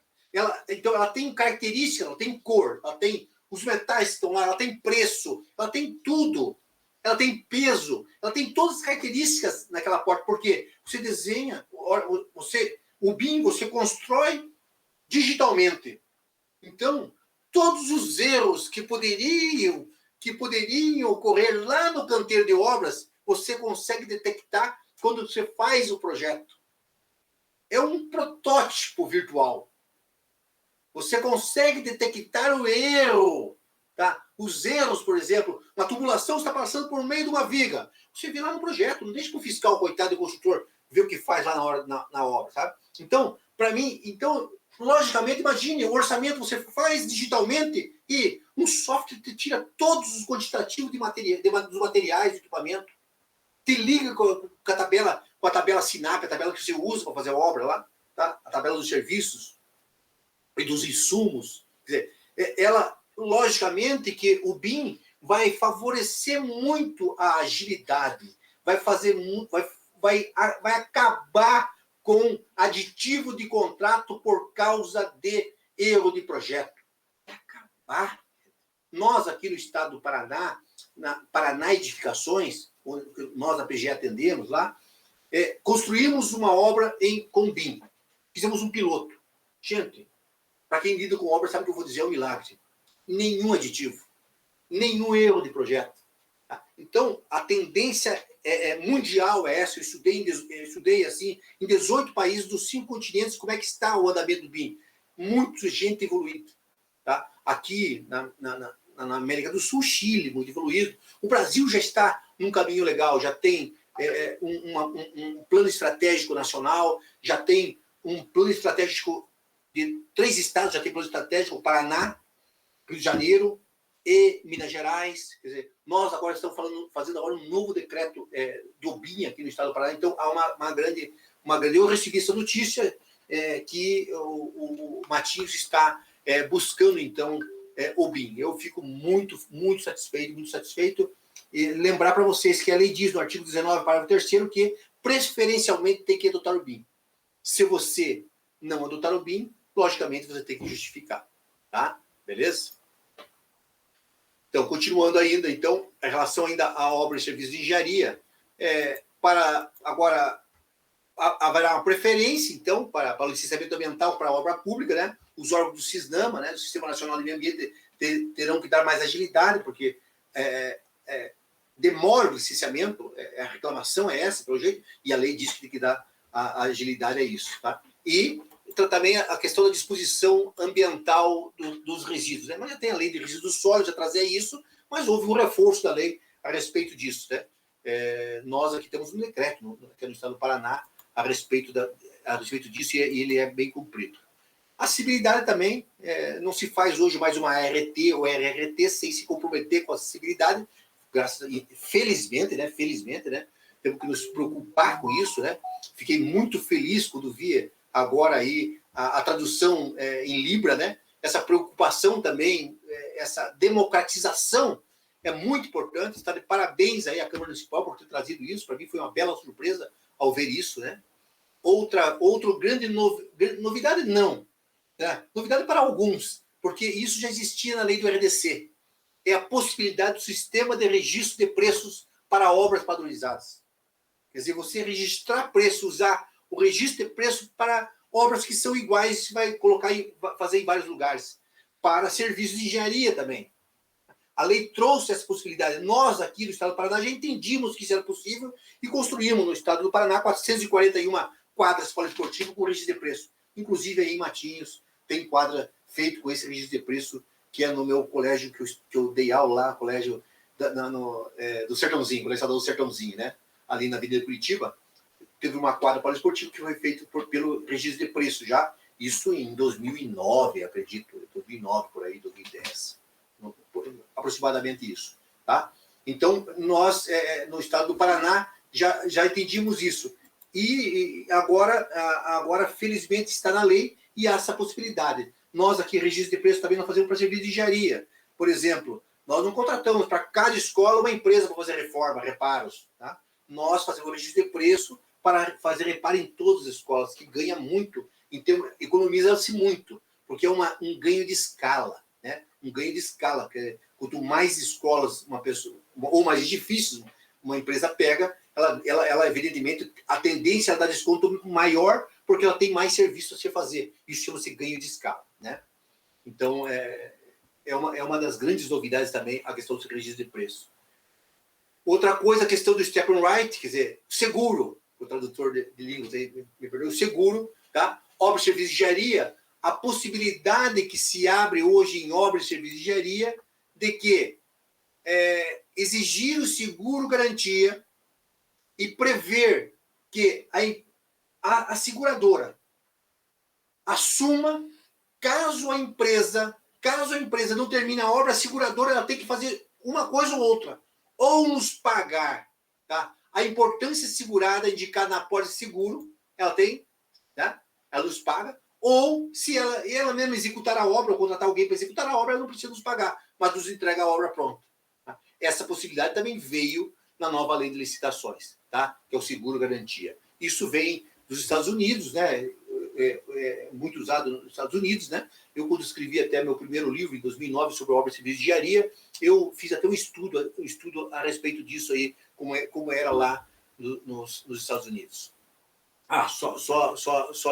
Então ela tem características, ela tem cor, ela tem os metais que estão lá, ela tem preço, ela tem tudo. Ela tem peso, ela tem todas as características naquela porta. Por quê? Você desenha, o BIM você constrói digitalmente. Então, todos os erros que poderiam ocorrer lá no canteiro de obras, você consegue detectar quando você faz o projeto. É um protótipo virtual. Você consegue detectar o erro. Tá? Os erros, por exemplo, uma tubulação está passando por meio de uma viga. Você vê lá no projeto, não deixa para o fiscal, coitado do construtor, ver o que faz lá na obra. Sabe? Então, para mim, logicamente, imagine, o orçamento você faz digitalmente e um software te tira todos os quantitativos dos materiais, do equipamento, te liga com a tabela SINAP, a tabela que você usa para fazer a obra lá, tá? A tabela dos serviços e dos insumos. Quer dizer, logicamente que o BIM vai favorecer muito a agilidade, vai acabar com aditivo de contrato por causa de erro de projeto. Vai acabar. Nós aqui no estado do Paraná, na Paraná Edificações, onde nós a PGE atendemos lá, construímos uma obra com BIM. Fizemos um piloto. Gente, para quem lida com obra sabe o que eu vou dizer, é um milagre. Nenhum aditivo. nenhum erro de projeto. Tá? Então, a tendência mundial é essa. Eu estudei assim, em 18 países dos 5 continentes, como é que está o andamento do BIM. Muita gente evoluída. Tá? Aqui, na América do Sul, Chile, muito evoluído. O Brasil já está num caminho legal, já tem um plano estratégico nacional, já tem um plano estratégico de 3 estados, já tem plano estratégico, o Paraná, Rio de Janeiro e Minas Gerais. Quer dizer, nós agora estamos fazendo agora um novo decreto do BIM aqui no estado do Paraná, então há uma grande... Eu recebi essa notícia que o Matinhos está buscando, então, o BIM. Eu fico muito satisfeito, e lembrar para vocês que a lei diz no artigo 19, parágrafo 3º, que preferencialmente tem que adotar o BIM. Se você não adotar o BIM, logicamente você tem que justificar. Tá? Beleza? Então, continuando ainda, então, em relação ainda à obra e serviço de engenharia, para agora haverá uma preferência, então, para o licenciamento ambiental para a obra pública, né? Os órgãos do SISNAMA, né, do Sistema Nacional de Meio Ambiente, terão que dar mais agilidade, porque demora o licenciamento, a reclamação é essa, pelo jeito, e a lei diz que tem que dar a agilidade a isso. Tá? E também a questão da disposição ambiental dos resíduos. Né? Mas já tem a lei de resíduos sólidos, já trazia isso, mas houve um reforço da lei a respeito disso. Né? Nós aqui temos um decreto, aqui no estado do Paraná, a respeito disso, e ele é bem cumprido. A acessibilidade também, não se faz hoje mais uma ART ou RRT sem se comprometer com a acessibilidade, felizmente, né? Temos que nos preocupar com isso, né? Fiquei muito feliz quando vi agora aí a tradução em Libra, né? Essa preocupação também, essa democratização é muito importante. Está de parabéns aí à Câmara Municipal por ter trazido isso. Para mim foi uma bela surpresa ao ver isso, né? Outra grande novidade, não. Né? Novidade para alguns, porque isso já existia na lei do RDC. É a possibilidade do sistema de registro de preços para obras padronizadas. Quer dizer, você registrar preço, usar o registro de preço para obras que são iguais, você vai fazer em vários lugares. Para serviços de engenharia também. A lei trouxe essa possibilidade. Nós, aqui no estado do Paraná, já entendimos que isso era possível e construímos no estado do Paraná 441 quadras poliesportivas com registro de preço. Inclusive, aí em Matinhos, tem quadra feito com esse registro de preço, que é no meu colégio que eu dei aula lá, colégio do Sertãozinho, colégio estadual do Sertãozinho, né? Ali na Avenida de Curitiba, teve uma quadra poliesportiva que foi feita pelo registro de preço já, isso em 2009, acredito, 2009 por aí, 2010, aproximadamente isso, tá? Então, nós, no estado do Paraná, já entendimos isso. E agora, felizmente, está na lei e há essa possibilidade. Nós aqui, registro de preço, também não fazemos para serviço de engenharia. Por exemplo, nós não contratamos para cada escola uma empresa para fazer reforma, reparos. Tá? Nós fazemos o registro de preço para fazer reparo em todas as escolas, que ganha muito, economiza-se muito, porque é um ganho de escala. Né? Um ganho de escala. Quanto mais escolas ou mais edifícios uma empresa pega, ela evidentemente, a tendência é dar desconto maior, porque ela tem mais serviço a se fazer. Isso chama-se ganho de escala. Né? Então, é uma das grandes novidades também a questão do registro de preço. Outra coisa, a questão do step and right, quer dizer, seguro, o tradutor de línguas me perdoe, o seguro, tá? Obra e serviço de engenharia, a possibilidade que se abre hoje em obra e serviço de engenharia de que exigir o seguro garantia e prever que a seguradora assuma, caso a empresa não termine a obra, a seguradora ela tem que fazer uma coisa ou outra, ou nos pagar, tá? A importância segurada indicada na apólice de seguro, ela tem, tá? Ela nos paga, ou se ela mesma executar a obra, ou contratar alguém para executar a obra, ela não precisa nos pagar, mas nos entrega a obra pronta. Tá? Essa possibilidade também veio na nova lei de licitações, tá? Que é o seguro garantia. Isso vem dos Estados Unidos, né? Muito usado nos Estados Unidos, né? Eu, quando escrevi até meu primeiro livro, em 2009, sobre obra e serviço de engenharia, eu fiz até um estudo a respeito disso aí, como era lá nos Estados Unidos.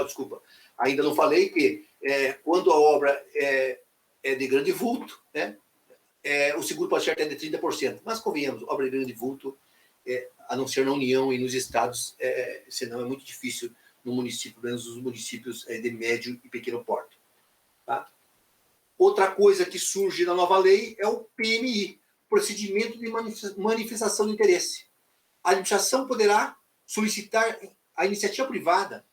Desculpa. Ainda não falei que quando a obra é de grande vulto, né? o seguro pode ser até de 30%. Mas, convenhamos, obra de grande vulto, a não ser na União e nos estados, senão é muito difícil no município, pelo menos os municípios de médio e pequeno porte. Tá? Outra coisa que surge na nova lei é o PMI, Procedimento de Manifestação de Interesse. A administração poderá solicitar à iniciativa privada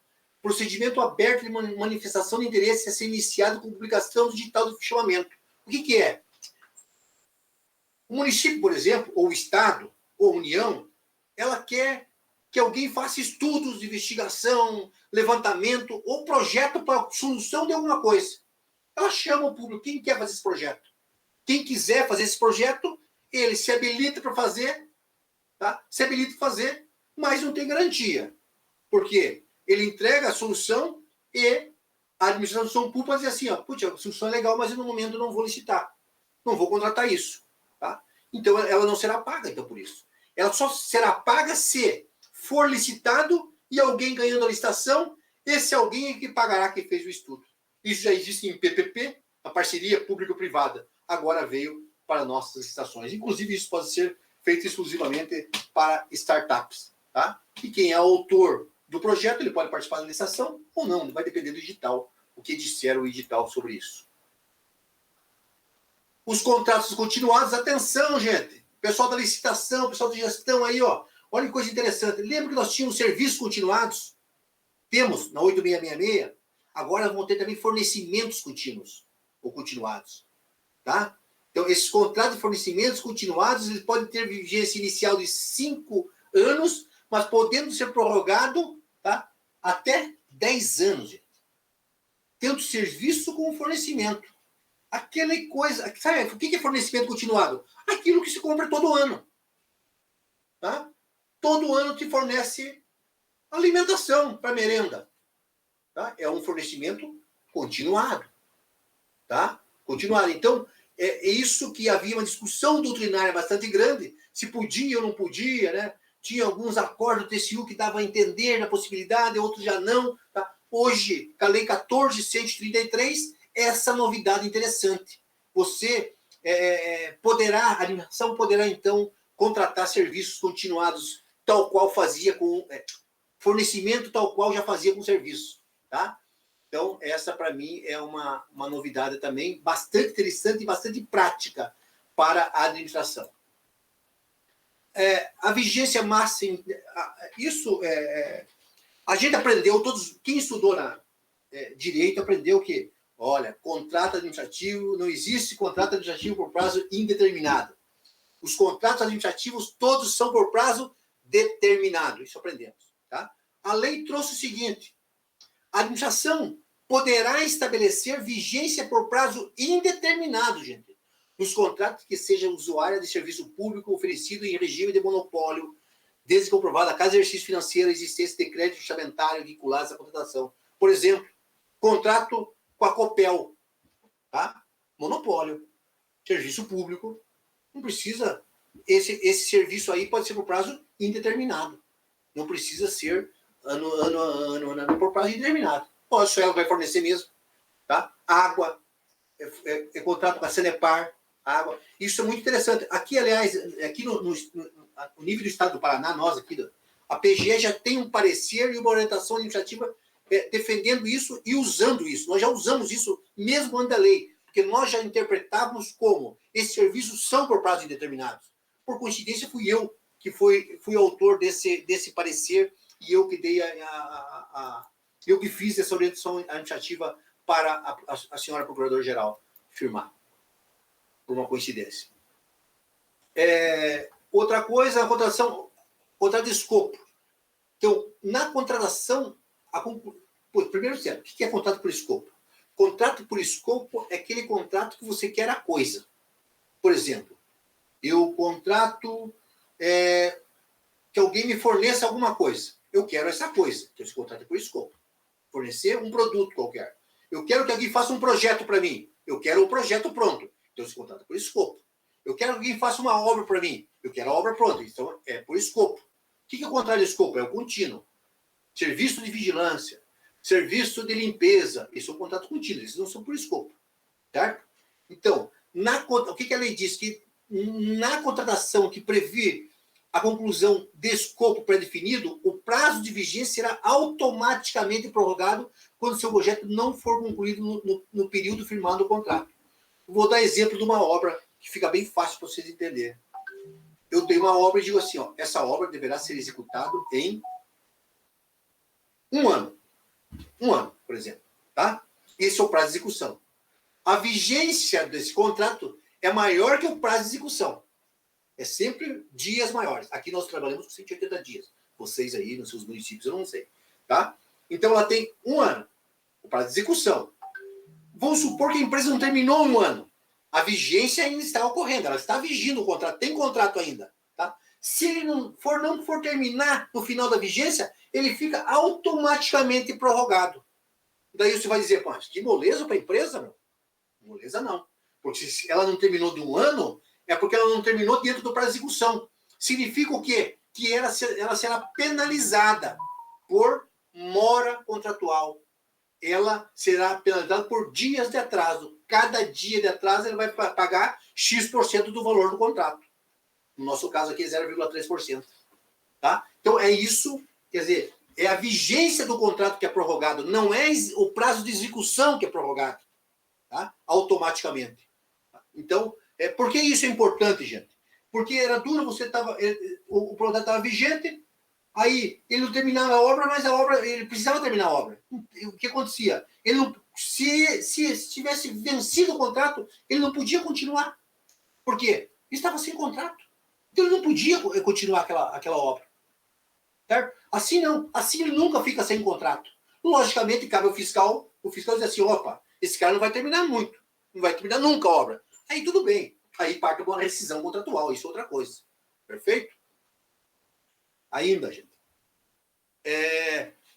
procedimento aberto de manifestação de interesse a ser iniciado com publicação digital do fichamento. O que é? O município, por exemplo, ou o Estado, ou a União, ela quer que alguém faça estudos de investigação, levantamento ou projeto para solução de alguma coisa. Ela chama o público, quem quer fazer esse projeto? Quem quiser fazer esse projeto, ele se habilita para fazer, tá? Se habilita para fazer, mas não tem garantia. Por quê? Ele entrega a solução e a administração pública diz assim, putz, a solução é legal, mas no momento não vou licitar. Não vou contratar isso. Tá? Então, ela não será paga, então, por isso. Ela só será paga se for licitado e alguém ganhando a licitação, esse alguém é que pagará quem fez o estudo. Isso já existe em PPP, a parceria público-privada. Agora veio para nossas licitações. Inclusive, isso pode ser feito exclusivamente para startups. Tá? E quem é autor do projeto, ele pode participar da licitação ou não, vai depender do edital, o que disser o edital sobre isso. Os contratos continuados, atenção, gente, pessoal da licitação, pessoal da gestão aí, olha que coisa interessante. Lembra que nós tínhamos serviços continuados? Temos na 8666, agora vão ter também fornecimentos contínuos ou continuados. Tá? Então, esses contratos de fornecimentos continuados, eles podem ter vigência inicial de 5 anos, mas podendo ser prorrogado, tá, até 10 anos, gente. Tendo serviço com fornecimento. Aquela coisa... Sabe, o que é fornecimento continuado? Aquilo que se compra todo ano. Tá? Todo ano te fornece alimentação para merenda. Tá? É um fornecimento continuado. Tá? Continuado. Então, é isso que havia uma discussão doutrinária bastante grande, se podia ou não podia, né? Tinha alguns acordos do TCU que davam a entender na possibilidade, outros já não. Tá? Hoje, com a Lei 14.133, essa novidade interessante. Você a administração poderá, então, contratar serviços continuados, tal qual fazia com... fornecimento tal qual já fazia com serviço. Tá? Então, essa, para mim, é uma novidade também bastante interessante e bastante prática para a administração. A vigência máxima, isso a gente aprendeu, quem estudou na direito aprendeu que, olha, contrato administrativo, não existe contrato administrativo por prazo indeterminado. Os contratos administrativos todos são por prazo determinado, isso aprendemos. Tá? A lei trouxe o seguinte, a administração poderá estabelecer vigência por prazo indeterminado, gente, nos contratos que seja usuária de serviço público oferecido em regime de monopólio, desde comprovada caso de exercício financeiro, existência de crédito testamentário vinculados à contratação. Por exemplo, contrato com a Copel, tá? Monopólio, serviço público, não precisa, esse serviço aí pode ser por prazo indeterminado, não precisa ser ano por prazo indeterminado. Pode, só ela vai fornecer mesmo, tá? Água, contrato com a Sanepar, água. Isso é muito interessante. Aqui, aliás, aqui no nível do Estado do Paraná, nós aqui, a PGE já tem um parecer e uma orientação administrativa defendendo isso e usando isso. Nós já usamos isso mesmo antes da lei, porque nós já interpretávamos como esses serviços são por prazo indeterminado. Por coincidência, fui eu que fui autor desse parecer e eu que dei eu que fiz essa orientação administrativa para a senhora Procuradora-Geral firmar, por uma coincidência. Outra coisa, a contratação, contrato de escopo. Então, na contratação, primeiro certo, o que é contrato por escopo? Contrato por escopo é aquele contrato que você quer a coisa. Por exemplo, eu contrato que alguém me forneça alguma coisa. Eu quero essa coisa. Então, esse contrato é por escopo. Fornecer um produto qualquer. Eu quero que alguém faça um projeto para mim. Eu quero o projeto pronto. Então, esse contrato é por escopo. Eu quero que alguém faça uma obra para mim. Eu quero a obra pronta. Então, é por escopo. O que é o contrato de escopo? É o contínuo. Serviço de vigilância. Serviço de limpeza. Isso é um contrato contínuo. Esses não são por escopo. Certo? Então, o que a lei diz? Que na contratação que prevê a conclusão de escopo pré-definido, o prazo de vigência será automaticamente prorrogado quando seu projeto não for concluído no período firmado o contrato. Vou dar exemplo de uma obra que fica bem fácil para vocês entenderem. Eu tenho uma obra e digo assim, ó, essa obra deverá ser executada em 1 ano. 1 ano, por exemplo. Tá? Esse é o prazo de execução. A vigência desse contrato é maior que o prazo de execução. É sempre dias maiores. Aqui nós trabalhamos com 180 dias. Vocês aí, nos seus municípios, eu não sei. Tá? Então, ela tem 1 ano. O prazo de execução. Vamos supor que a empresa não terminou 1 ano. A vigência ainda está ocorrendo. Ela está vigindo o contrato. Tem contrato ainda. Tá? Se ele não for terminar no final da vigência, ele fica automaticamente prorrogado. Daí você vai dizer, pô, que moleza para a empresa, meu. Moleza não. Porque se ela não terminou de 1 ano, é porque ela não terminou dentro do prazo de execução. Significa o quê? Que ela será penalizada por mora contratual. Ela será penalizada por dias de atraso. Cada dia de atraso ele vai pagar X% do valor do contrato. No nosso caso aqui é 0,3%. Tá? Então é isso, quer dizer, é a vigência do contrato que é prorrogado, não é o prazo de execução que é prorrogado. Tá? Automaticamente. Então, por que isso é importante, gente? Porque era duro, o contrato estava vigente, aí ele não terminava a obra, mas ele precisava terminar a obra. O que acontecia? Ele não, se tivesse vencido o contrato, ele não podia continuar. Por quê? Ele estava sem contrato. Então ele não podia continuar aquela obra. Certo? Assim não. Assim ele nunca fica sem contrato. Logicamente, cabe ao fiscal diz assim, opa, esse cara não vai terminar muito. Não vai terminar nunca a obra. Aí tudo bem. Aí parte uma rescisão contratual. Isso é outra coisa. Perfeito? Ainda, gente.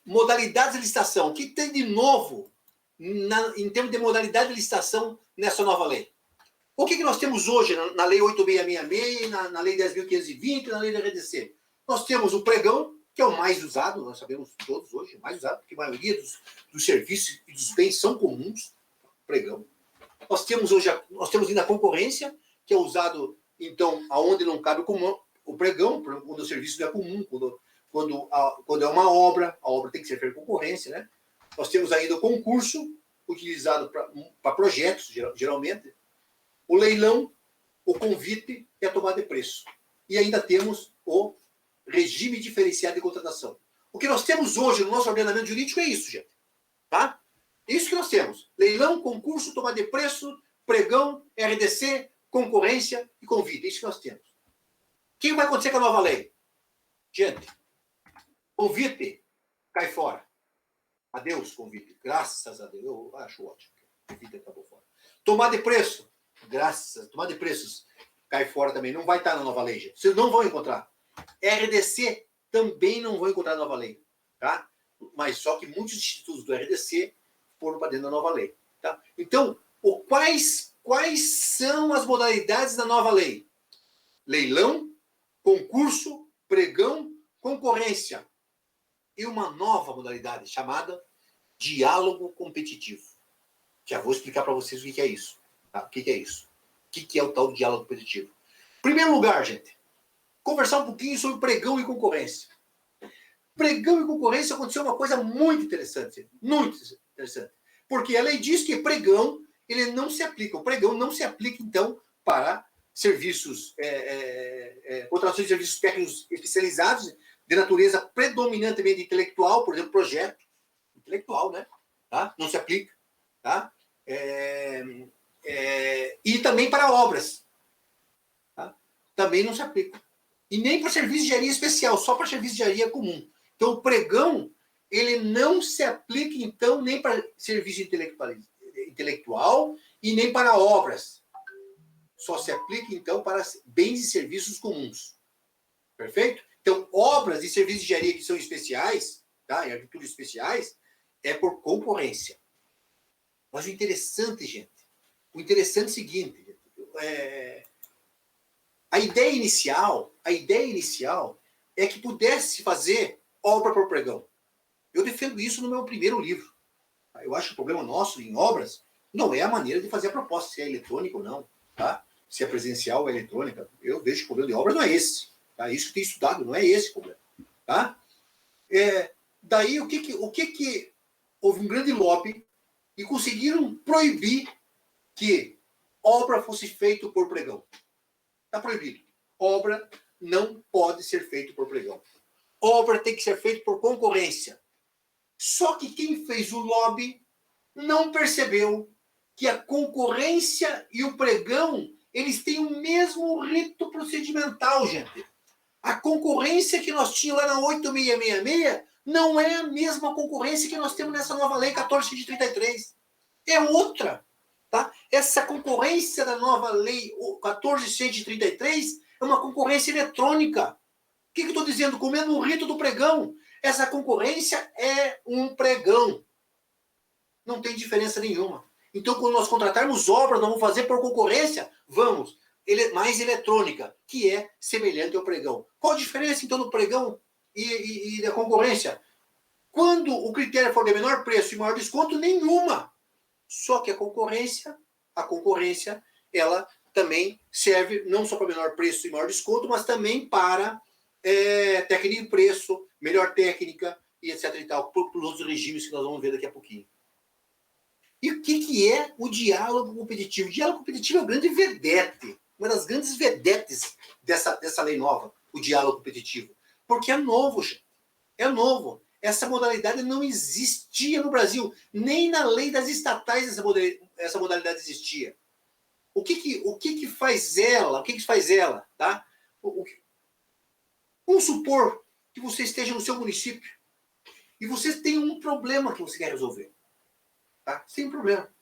Modalidades de licitação. O que tem de novo em termos de modalidade de licitação nessa nova lei? O que nós temos hoje na Lei 8666, na Lei 10.520, na Lei da RDC? Nós temos o pregão, que é o mais usado, nós sabemos todos hoje, o mais usado, porque a maioria dos serviços e dos bens são comuns, pregão. Nós temos ainda a concorrência, que é usado, então, aonde não cabe o pregão, quando o serviço não é comum, quando é uma obra, a obra tem que ser feita concorrência, né? Nós temos ainda o concurso, utilizado para projetos, geralmente, o leilão, o convite e a tomada de preço. E ainda temos o regime diferenciado de contratação. O que nós temos hoje no nosso ordenamento jurídico é isso, gente. Tá? Isso que nós temos. Leilão, concurso, tomada de preço, pregão, RDC, concorrência e convite. Isso que nós temos. O que vai acontecer com a nova lei? Gente, convite cai fora. Adeus, convite. Graças a Deus. Eu acho ótimo. Convite acabou fora. Tomada de preço. Tomada de preços cai fora também. Não vai estar na nova lei, gente. Vocês não vão encontrar. RDC também não vão encontrar na nova lei. Tá? Mas só que muitos institutos do RDC foram para dentro da nova lei. Tá? Então, quais são as modalidades da nova lei? Leilão, concurso, pregão, concorrência. E uma nova modalidade chamada diálogo competitivo. Já vou explicar para vocês o que é isso. Tá? O que é isso? O que é o tal do diálogo competitivo? Em primeiro lugar, gente, conversar um pouquinho sobre pregão e concorrência. Pregão e concorrência aconteceu uma coisa muito interessante. Muito interessante. Porque a lei diz que pregão, ele não se aplica. O pregão não se aplica, então, para serviços, contratações de serviços técnicos especializados, de natureza predominantemente intelectual, por exemplo, projeto. Intelectual, né? Tá? Não se aplica. Tá? E também para obras. Tá? Também não se aplica. E nem para serviço de engenharia especial, só para serviço de engenharia comum. Então, o pregão, ele não se aplica, então, nem para serviço intelectual e nem para obras. Só se aplica, então, para bens e serviços comuns. Perfeito? Então, obras e serviços de engenharia que são especiais, tá? Em arquiteturas especiais, é por concorrência. Mas o interessante, gente, é o seguinte, a ideia inicial é que pudesse fazer obra por pregão. Eu defendo isso no meu primeiro livro. Eu acho que o problema nosso em obras não é a maneira de fazer a proposta, se é eletrônica ou não. tá? Se é presencial ou eletrônica. Eu vejo que o problema de obra não é esse. Tá? Isso que tem estudado, não é esse o problema. Tá? Daí, o que houve um grande lobby e conseguiram proibir que obra fosse feita por pregão. Está proibido. Obra não pode ser feita por pregão. Obra tem que ser feita por concorrência. Só que quem fez o lobby não percebeu que a concorrência e o pregão, eles têm o mesmo rito procedimental, gente. A concorrência que nós tínhamos lá na 8666 não é a mesma concorrência que nós temos nessa nova lei 1433. É outra. Tá? Essa concorrência da nova lei 1433 é uma concorrência eletrônica. O que eu estou dizendo? Com o mesmo rito do pregão. Essa concorrência é um pregão. Não tem diferença nenhuma. Então, quando nós contratarmos obras, nós vamos fazer por concorrência? Vamos. Mais eletrônica, que é semelhante ao pregão. Qual a diferença, então, do pregão e da concorrência? Quando o critério for de menor preço e maior desconto, nenhuma. Só que a concorrência, ela também serve não só para menor preço e maior desconto, mas também para técnica de preço, melhor técnica e etc. e tal, por outros regimes que nós vamos ver daqui a pouquinho. E o que é o diálogo competitivo? O diálogo competitivo é o grande vedete, uma das grandes vedetes dessa lei nova, o diálogo competitivo. Porque é novo, gente. É novo. Essa modalidade não existia no Brasil. Nem na lei das estatais essa modalidade existia. O que faz ela? O que faz ela? Tá? Vamos supor que você esteja no seu município e você tem um problema que você quer resolver. Tá? Você tem um problema.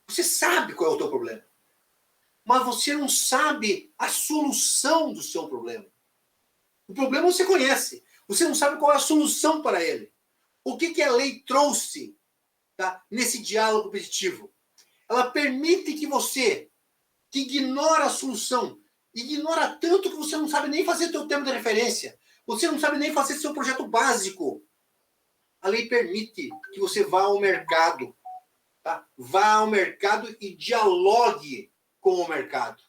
Você sabe qual é o teu problema. Mas você não sabe a solução do seu problema. O problema você conhece. Você não sabe qual é a solução para ele. O que a lei trouxe, tá, nesse diálogo competitivo? Ela permite que você, que ignora a solução, ignora tanto que você não sabe nem fazer seu termo de referência, você não sabe nem fazer seu projeto básico. A lei permite que você vá ao mercado, tá? Vá ao mercado e dialogue com o mercado.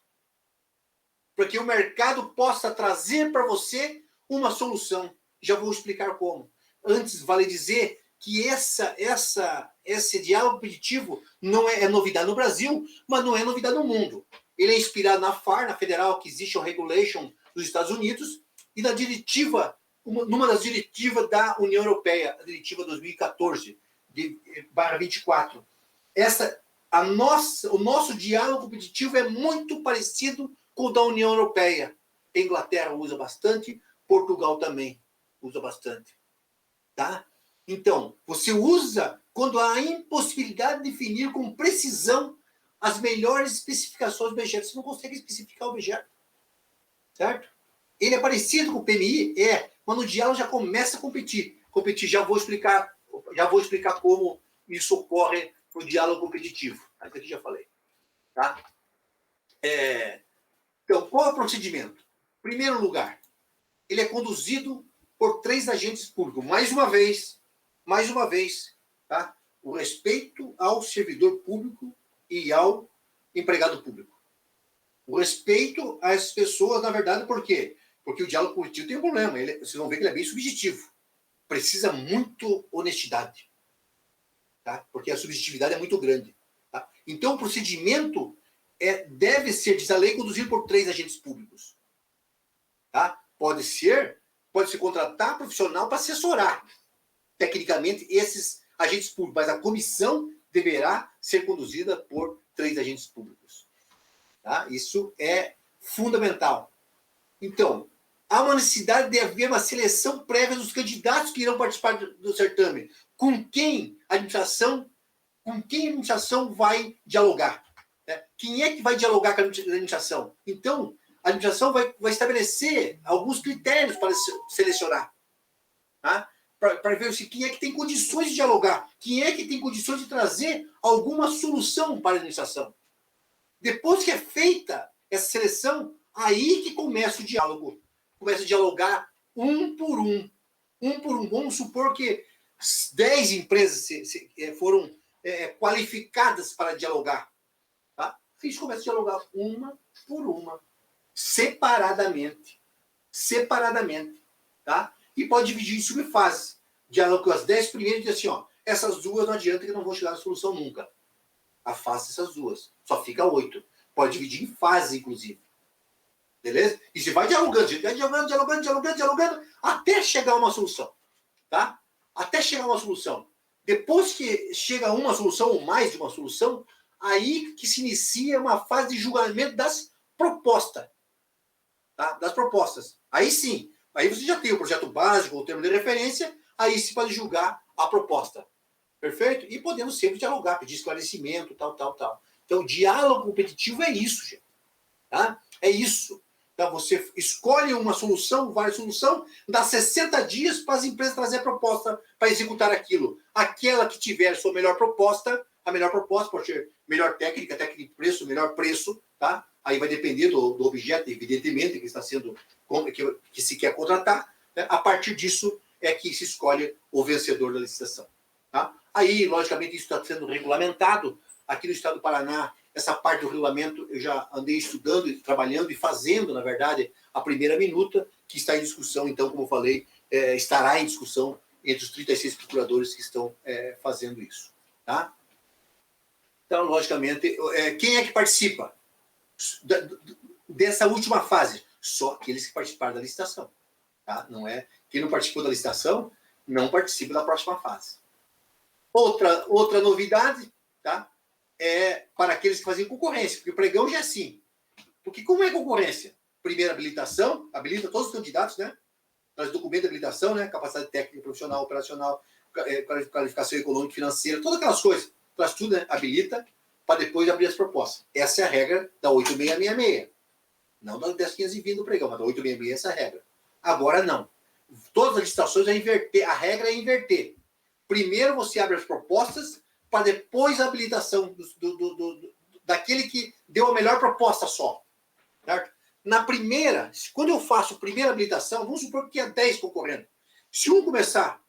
Para que o mercado possa trazer para você uma solução. Já vou explicar como. Antes, vale dizer que esse diálogo competitivo não é novidade no Brasil, mas não é novidade no mundo. Ele é inspirado na FAR, na Federal Acquisition Regulation dos Estados Unidos, e na diretiva, numa das diretivas da União Europeia, a diretiva 2014, /24. O nosso diálogo competitivo é muito parecido com o da União Europeia. A Inglaterra usa bastante, Portugal também usa bastante. Tá? Então, você usa quando há a impossibilidade de definir com precisão as melhores especificações do objeto. Você não consegue especificar o objeto. Certo? Ele é parecido com o PMI? Mas no diálogo já começa a competir. Já vou explicar como isso ocorre no diálogo competitivo. Isso aqui já falei. Tá? Então, qual é o procedimento? Em primeiro lugar, ele é conduzido por 3 agentes públicos. Mais uma vez, tá? O respeito ao servidor público e ao empregado público. O respeito às pessoas, na verdade, por quê? Porque o diálogo competitivo tem um problema. Vocês vão ver que ele é bem subjetivo. Precisa muito honestidade. Tá? Porque a subjetividade é muito grande. Tá? Então, o procedimento deve ser, diz a lei, conduzido por 3 agentes públicos. Tá? Pode ser contratar profissional para assessorar tecnicamente esses agentes públicos, mas a comissão deverá ser conduzida por 3 agentes públicos. Tá? Isso é fundamental. Então, há uma necessidade de haver uma seleção prévia dos candidatos que irão participar do certame. Com quem a administração vai dialogar? Né? Quem é que vai dialogar com a administração? Então, a administração vai estabelecer alguns critérios para selecionar. Tá? Para ver quem é que tem condições de dialogar, quem é que tem condições de trazer alguma solução para a administração. Depois que é feita essa seleção, aí que começa o diálogo. Começa a dialogar um por um. Vamos supor que 10 empresas foram qualificadas para dialogar. Tá? a gente começa a dialogar uma por uma, separadamente, tá? E pode dividir isso em fases. Diálogo com as 10 primeiras e diz assim, ó, essas duas não adianta que não vão chegar na solução nunca. Afasta essas duas. Só fica 8. Pode dividir em fase, inclusive. Beleza? E você vai dialogando, dialogando, até chegar a uma solução. Tá? Até chegar a uma solução. Depois que chega a uma solução, ou mais de uma solução, aí que se inicia uma fase de julgamento das propostas. Tá? Das propostas. Aí sim, aí você já tem o projeto básico, o termo de referência, aí se pode julgar a proposta. Perfeito? E podemos sempre dialogar, pedir esclarecimento, tal. Então, o diálogo competitivo é isso, gente. Tá? É isso. Então, você escolhe uma solução, várias soluções, dá 60 dias para as empresas trazer a proposta para executar aquilo. Aquela que tiver sua melhor proposta, a melhor proposta pode ser melhor técnica de preço, melhor preço, tá? Aí vai depender do objeto, evidentemente, que está sendo, que se quer contratar. Né? A partir disso é que se escolhe o vencedor da licitação. Tá? Aí, logicamente, isso está sendo regulamentado. Aqui no estado do Paraná, essa parte do regulamento eu já andei estudando, trabalhando e fazendo, na verdade, a primeira minuta, que está em discussão, então, como eu falei, estará em discussão entre os 36 procuradores que estão fazendo isso. Tá? Então, logicamente, quem é que participa dessa última fase? Só aqueles que participaram da licitação. Tá? Não é quem não participou da licitação, não participa da próxima fase. Outra novidade, tá? É para aqueles que fazem concorrência, porque o pregão já é assim. Porque como é concorrência? Primeira habilitação, habilita todos os candidatos, né? Traz documento de habilitação, né? Capacidade técnica, profissional, operacional, qualificação econômica e financeira, todas aquelas coisas. Traz tudo, né? Habilita para depois abrir as propostas. Essa é a regra da 8666. Não da 10.520 do pregão, mas da 8666 essa é a regra. Agora não. Todas as licitações a regra é inverter. Primeiro você abre as propostas para depois a habilitação daquele que deu a melhor proposta só. Certo? Na primeira, quando eu faço a primeira habilitação, vamos supor que é 10 concorrendo. Se um começar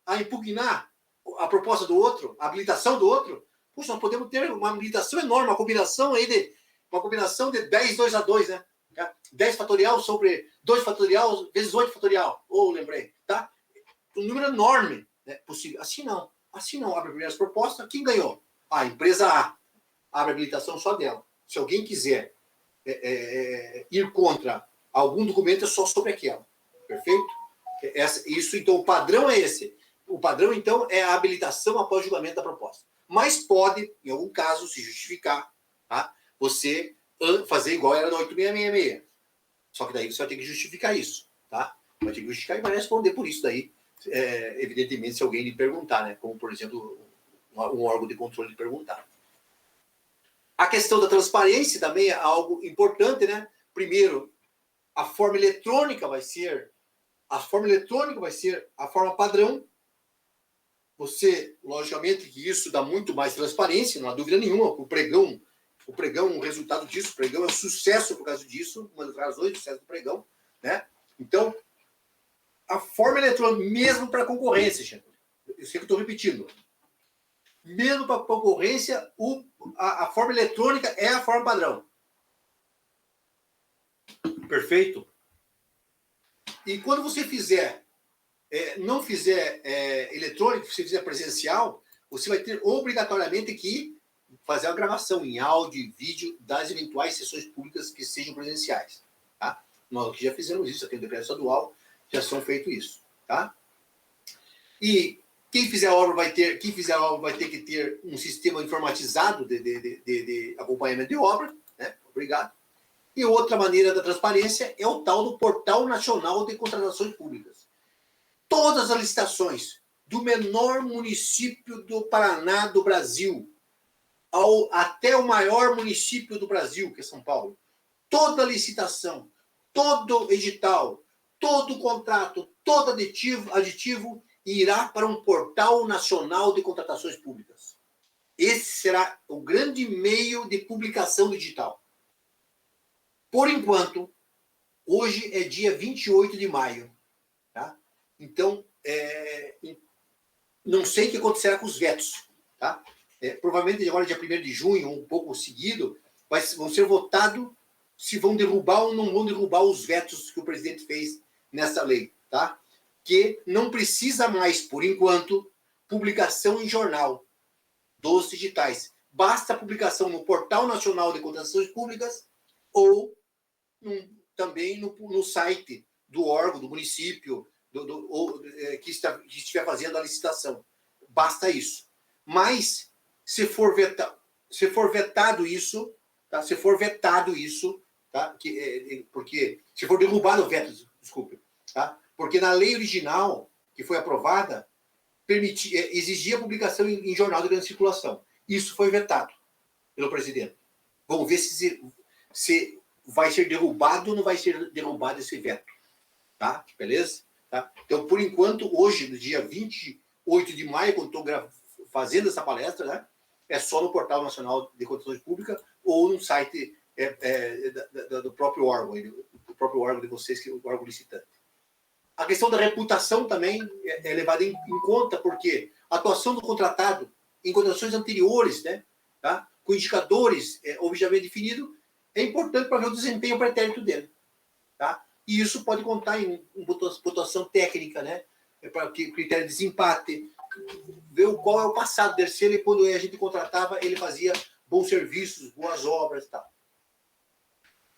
a impugnar a proposta do outro, a habilitação do outro, puxa, nós podemos ter uma habilitação enorme, uma combinação de 10, 2 a 2, né? 10 fatorial sobre 2 fatorial vezes 8 fatorial. Lembrei, tá? Um número enorme, né, possível. Assim não, abre primeiras propostas, quem ganhou? A empresa A. Abre a habilitação só dela. Se alguém quiser ir contra algum documento, é só sobre aquela. Perfeito? Isso, então, o padrão é esse. O padrão, então, é a habilitação após o julgamento da proposta. Mas pode, em algum caso, se justificar, tá? Você fazer igual era na 8666. Só que daí você vai ter que justificar isso, tá? Vai ter que justificar e vai responder por isso daí. Evidentemente, se alguém lhe perguntar, né? Como, por exemplo, um órgão de controle lhe perguntar. A questão da transparência também é algo importante, né? Primeiro, a forma eletrônica vai ser a forma padrão. Você, logicamente, que isso dá muito mais transparência, não há dúvida nenhuma. O pregão, o resultado disso, o pregão é um sucesso por causa disso, uma das razões do sucesso do pregão, né? Então, a forma eletrônica, mesmo para concorrência, gente, eu sei que estou repetindo, mesmo para concorrência, a forma eletrônica é a forma padrão. Perfeito? E quando você não fizer eletrônico, se você fizer presencial, você vai ter obrigatoriamente que fazer uma gravação em áudio e vídeo das eventuais sessões públicas que sejam presenciais. Tá? Nós aqui já fizemos isso, aqui no decreto estadual, já são feito isso. Tá? E quem fizer a obra vai ter que ter um sistema informatizado de acompanhamento de obra, né? Obrigado. E outra maneira da transparência é o tal do Portal Nacional de Contratações Públicas. Todas as licitações do menor município do Paraná do Brasil até o maior município do Brasil, que é São Paulo, toda licitação, todo edital, todo contrato, todo aditivo irá para um Portal Nacional de Contratações Públicas. Esse será o grande meio de publicação digital. Por enquanto, hoje é dia 28 de maio. Tá? Então, não sei o que acontecerá com os vetos. Tá? provavelmente agora dia 1º de junho, um pouco seguido, vão ser votados se vão derrubar ou não vão derrubar os vetos que o presidente fez nessa lei, tá? Que não precisa mais, por enquanto, publicação em jornal dos digitais. Basta a publicação no Portal Nacional de Contratações Públicas ou também no site do órgão, do município, que estiver fazendo a licitação. Basta isso. Mas, se for vetado isso, tá? Se for vetado isso, tá? Porque se for derrubado o veto, desculpe, tá? Porque na lei original que foi aprovada exigia publicação em jornal de grande circulação. Isso foi vetado pelo presidente. Vamos ver se vai ser derrubado ou não vai ser derrubado esse veto. Tá? Beleza? Tá? Então, por enquanto, hoje, no dia 28 de maio, quando estou fazendo essa palestra, né, é só no Portal Nacional de Contratações Públicas ou no site do próprio órgão de vocês, que é o órgão licitante. A questão da reputação também é levada em conta, porque a atuação do contratado em contratações anteriores, né, tá, com indicadores objetivamente definidos, é importante para ver o desempenho pretérito dele. Tá? E isso pode contar em pontuação técnica, né, para critério de desempate, ver qual é o passado dele. Se ele, quando a gente contratava, ele fazia bons serviços, boas obras e tal.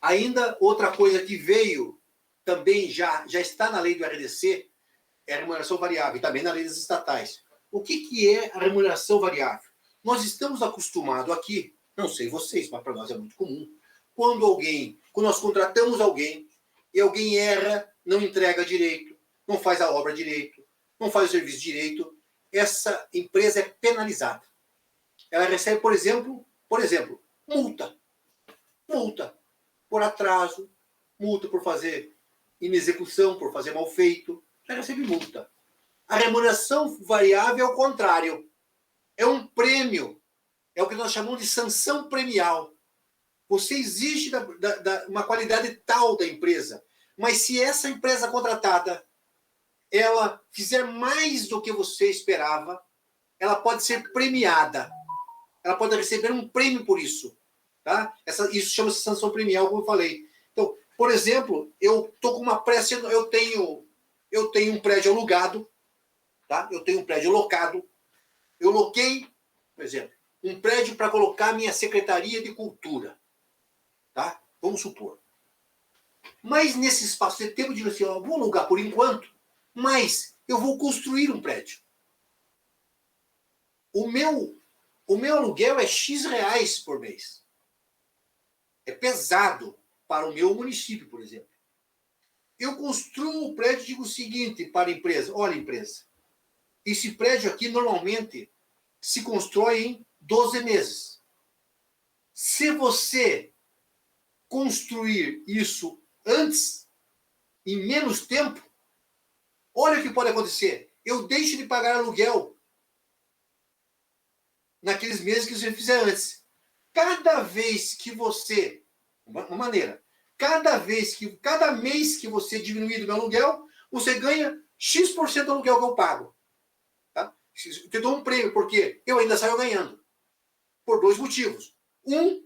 Ainda outra coisa que veio também já está na lei do RDC, é a remuneração variável, e também na lei das estatais. O que é a remuneração variável? Nós estamos acostumados aqui, não sei vocês, mas para nós é muito comum, quando nós contratamos alguém, e alguém erra, não entrega direito, não faz a obra direito, não faz o serviço direito, essa empresa é penalizada. Ela recebe, por exemplo, multa por atraso, multa por fazer inexecução, por fazer mal feito, já recebe multa. A remuneração variável é o contrário. É um prêmio. É o que nós chamamos de sanção premial. Você exige uma qualidade tal da empresa, mas se essa empresa contratada ela fizer mais do que você esperava, ela pode ser premiada. Ela pode receber um prêmio por isso. Tá? Isso chama-se sanção premial, como eu falei. Então, por exemplo, eu estou com uma pressa, eu tenho um prédio alugado, tá? Eu tenho um prédio locado, eu loquei, por exemplo, um prédio para colocar minha Secretaria de Cultura, tá? Vamos supor. Mas nesse espaço de tempo, eu digo assim, ó, vou alugar por enquanto, mas eu vou construir um prédio. O meu aluguel é X reais por mês. É pesado para o meu município, por exemplo. Eu construo o prédio e digo o seguinte para a empresa. Olha, empresa, esse prédio aqui normalmente se constrói em 12 meses. Se você construir isso antes, em menos tempo, olha o que pode acontecer. Eu deixo de pagar aluguel naqueles meses que você fizer antes. Cada vez que você, cada mês que você diminuir do meu aluguel, você ganha X% do aluguel que eu pago. Tá? Eu te dou um prêmio, porque eu ainda saio ganhando. Por 2 motivos. Um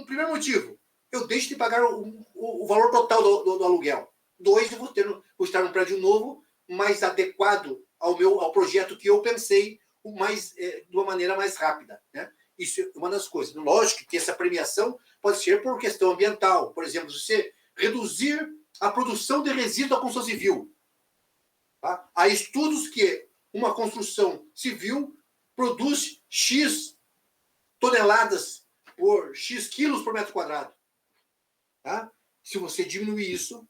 primeiro motivo, eu deixo de pagar o valor total do aluguel. 2, eu vou estar num prédio novo, mais adequado ao projeto que eu pensei, de uma maneira mais rápida. Né? Isso é uma das coisas. Lógico que essa premiação pode ser por questão ambiental. Por exemplo, você reduzir a produção de resíduos da construção civil. Tá? Há estudos que uma construção civil produz X toneladas por X quilos por metro quadrado. Tá? Se você diminuir isso,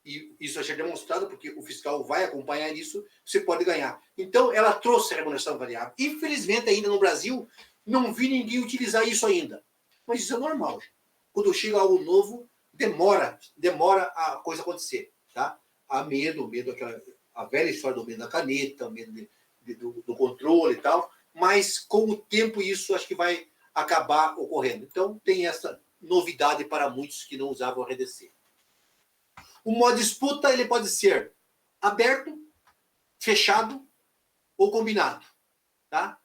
e isso vai ser demonstrado, porque o fiscal vai acompanhar isso, você pode ganhar. Então, ela trouxe a remuneração variável. Infelizmente, ainda no Brasil, não vi ninguém utilizar isso ainda. Mas isso é normal. Quando chega algo novo, demora a coisa acontecer. Tá? Há medo, a velha história do medo da caneta, o medo do controle e tal, mas com o tempo isso acho que vai acabar ocorrendo. Então, tem essa novidade para muitos que não usavam o RDC. O modo de disputa ele pode ser aberto, fechado ou combinado. Tá?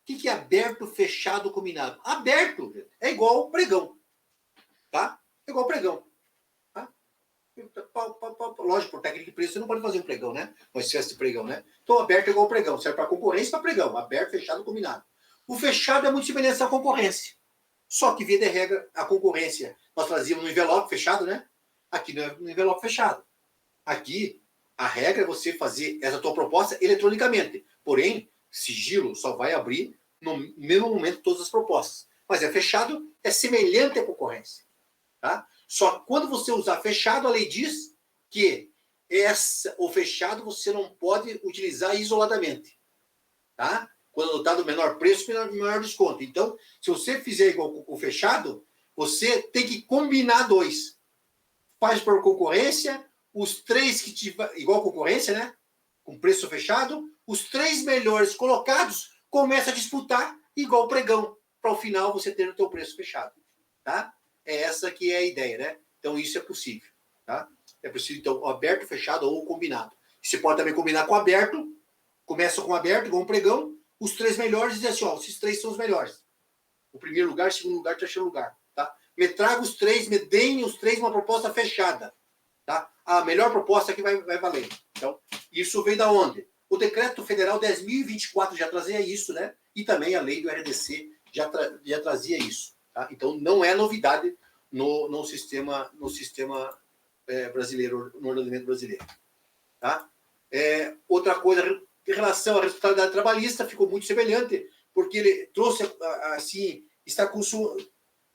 que é aberto, fechado, combinado? Aberto é igual pregão, tá? É igual pregão, tá? Lógico, por técnica de preço, você não pode fazer um pregão, né? Uma espécie de pregão, né? Então, aberto é igual pregão. Serve para concorrência e para pregão. Aberto, fechado, combinado. O fechado é muito semelhante à concorrência. Só que, via de regra, a concorrência, nós trazíamos no envelope fechado, né? Aqui não é no envelope fechado. Aqui, a regra é você fazer essa tua proposta eletronicamente. Porém, sigilo só vai abrir no mesmo momento todas as propostas. Mas é fechado, é semelhante à concorrência. Tá? Só que quando você usar fechado, a lei diz que o fechado você não pode utilizar isoladamente. Tá? Quando adotado o menor preço, menor desconto. Então, se você fizer igual o fechado, você tem que combinar dois. Faz por concorrência, os três que tiver, igual concorrência, né? Com preço fechado, os três melhores colocados começam a disputar igual pregão, para o final você ter o teu preço fechado. Tá? É essa que é a ideia, né? Então, isso é possível. Tá? É possível, então, aberto, fechado ou combinado. Você pode também combinar com aberto, começa com aberto, igual um pregão, os três melhores dizem assim, ó, esses três são os melhores. O primeiro lugar, segundo lugar, terceiro lugar. Tá? Me traga os três, me deem os três uma proposta fechada. Tá? A melhor proposta que vai valer. Então, isso vem da onde? O Decreto Federal 10.024 já trazia isso, né? E também a lei do RDC já trazia isso. Tá? Então, não é novidade no sistema brasileiro, no ordenamento brasileiro. Tá? Outra coisa, em relação à responsabilidade trabalhista, ficou muito semelhante, porque ele trouxe, assim, está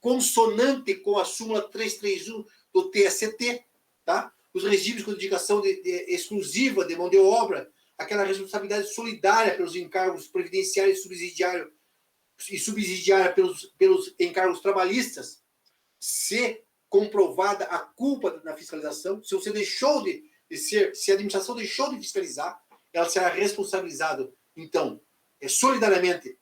consonante com a súmula 331 do TST, tá? Os regimes com indicação exclusiva de mão de obra, aquela responsabilidade solidária pelos encargos previdenciários e subsidiária pelos encargos trabalhistas, se comprovada a culpa na fiscalização, se você deixou se a administração deixou de fiscalizar, ela será responsabilizada, então, solidariamente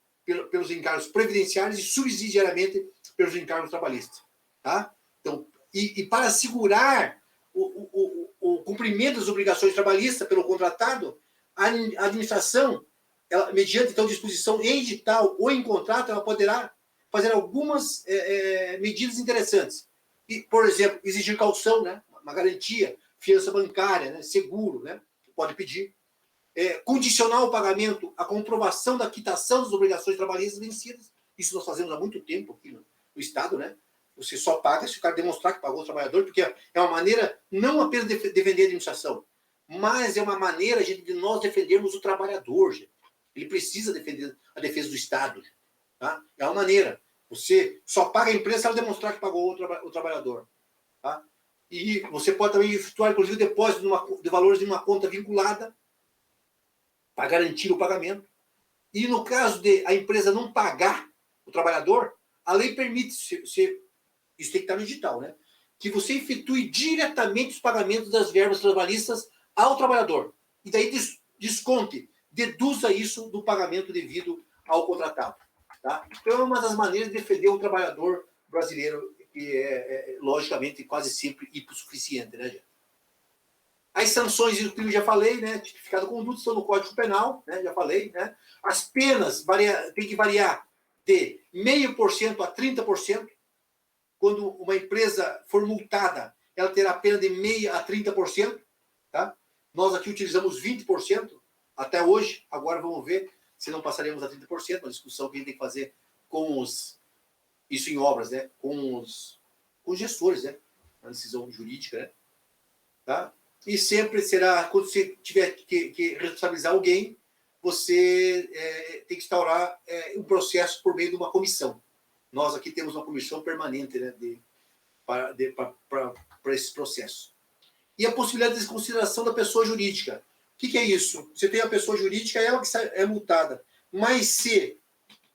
pelos encargos previdenciários e subsidiariamente pelos encargos trabalhistas. Tá? Então, e para assegurar o cumprimento das obrigações trabalhistas pelo contratado, a administração, ela, mediante então disposição em edital ou em contrato, ela poderá fazer algumas medidas interessantes. E, por exemplo, exigir caução, né? Uma garantia, fiança bancária, né? Seguro, né? Pode pedir. Condicionar o pagamento à comprovação da quitação das obrigações trabalhistas vencidas. Isso nós fazemos há muito tempo aqui no Estado, né? Você só paga se o cara demonstrar que pagou o trabalhador, porque é uma maneira não apenas de defender a administração, mas é uma maneira, gente, de nós defendermos o trabalhador, gente. Ele precisa defender a defesa do Estado. Tá? É uma maneira. Você só paga a empresa se ela demonstrar que pagou o trabalhador. Tá? E você pode também efetuar, inclusive, o depósito de valores de uma conta vinculada para garantir o pagamento. E no caso de a empresa não pagar o trabalhador, a lei permite, isso tem que estar no digital, né? Que você efetue diretamente os pagamentos das verbas trabalhistas ao trabalhador. E daí desconte, deduza isso do pagamento devido ao contratado. Tá? Então, é uma das maneiras de defender o trabalhador brasileiro, que logicamente, quase sempre hipossuficiente, né, gente? As sanções do crime, já falei, né? Tipificado conduta, estão no Código Penal, né? Já falei, né? As penas tem que variar de 0,5% a 30%. Quando uma empresa for multada, ela terá pena de 0,5% a 30%. Tá? Nós aqui utilizamos 20% até hoje. Agora vamos ver se não passaremos a 30%. Uma discussão que a gente tem que fazer com isso em obras, né? Com os gestores, né? A decisão jurídica, né? Tá? E sempre será, quando você tiver que responsabilizar alguém, você tem que instaurar um processo por meio de uma comissão. Nós aqui temos uma comissão permanente, né, para esse processo. E a possibilidade de desconsideração da pessoa jurídica. O que é isso? Você tem a pessoa jurídica, ela que é multada. Mas se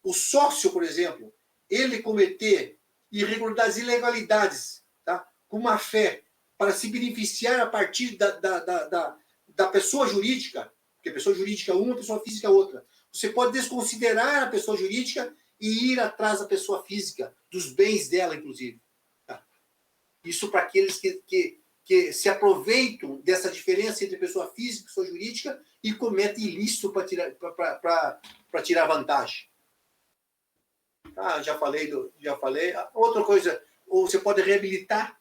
o sócio, por exemplo, ele cometer irregularidades, ilegalidades, tá, com má fé, para se beneficiar a partir da pessoa jurídica, porque a pessoa jurídica é uma, a pessoa física é outra, você pode desconsiderar a pessoa jurídica e ir atrás da pessoa física, dos bens dela, inclusive. Tá? Isso para aqueles que se aproveitam dessa diferença entre pessoa física e pessoa jurídica e cometem ilícito para tirar vantagem. Ah, já falei. Outra coisa, ou você pode reabilitar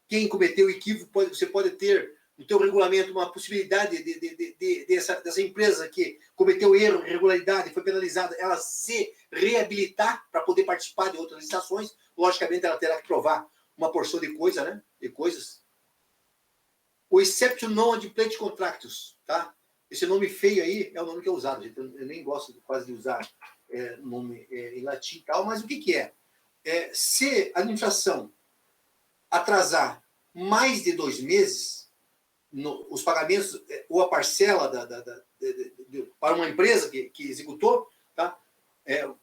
quem cometeu equívoco, você pode ter no teu regulamento uma possibilidade dessa empresa que cometeu erro, irregularidade, foi penalizada, ela se reabilitar para poder participar de outras licitações. Logicamente, ela terá que provar uma porção de coisa, né? De coisas. O exception non plant contractus, tá? Esse nome feio aí é o nome que é usado, gente. Eu nem gosto quase de usar nome em latim e tal, mas o que é? Se a administração atrasar mais de 2 meses os pagamentos ou a parcela para uma empresa que executou, tá?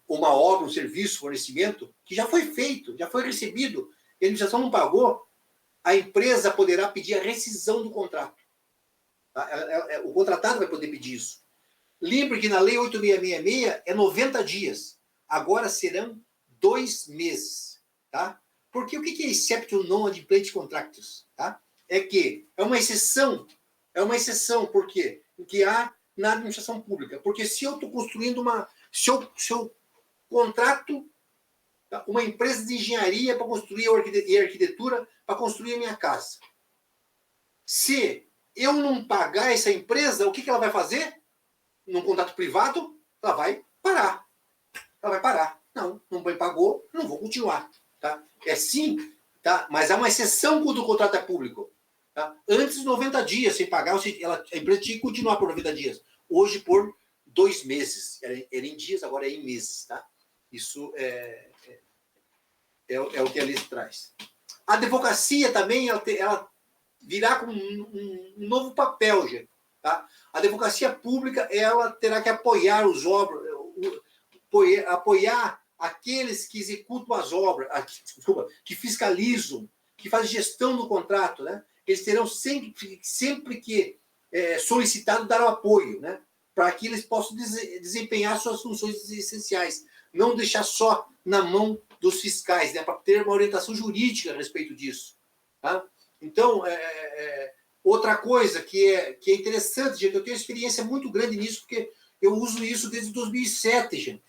Uma obra, um serviço, fornecimento, que já foi feito, já foi recebido, e a administração não pagou, a empresa poderá pedir a rescisão do contrato. Tá? O contratado vai poder pedir isso. Lembre que na Lei 8666 é 90 dias. Agora serão 2 meses. Tá? Porque o que é exception non adplant contractus? Tá? É que é uma exceção. Por quê? O que há na administração pública. Porque se eu estou construindo se eu contrato uma empresa de engenharia para construir e arquitetura para construir a minha casa. Se eu não pagar essa empresa, o que ela vai fazer? Num contrato privado, ela vai parar. Não me pagou, não vou continuar. Tá? É sim, tá? Mas há uma exceção quando o contrato é público. Tá? Antes de 90 dias sem pagar, a empresa tinha que continuar por 90 dias. Hoje, por 2 meses. Era em dias, agora é em meses. Tá? Isso é o que a lei traz. A advocacia também, ela virá com um novo papel, gente. Tá? A advocacia pública, ela terá que apoiar apoiar aqueles que executam as obras, que fiscalizam, que fazem gestão do contrato, né? Eles terão sempre que solicitado dar o apoio, né? Para que eles possam desempenhar suas funções essenciais. Não deixar só na mão dos fiscais, né? Para ter uma orientação jurídica a respeito disso. Tá? Então, outra coisa que é interessante, gente, eu tenho experiência muito grande nisso, porque eu uso isso desde 2007, gente.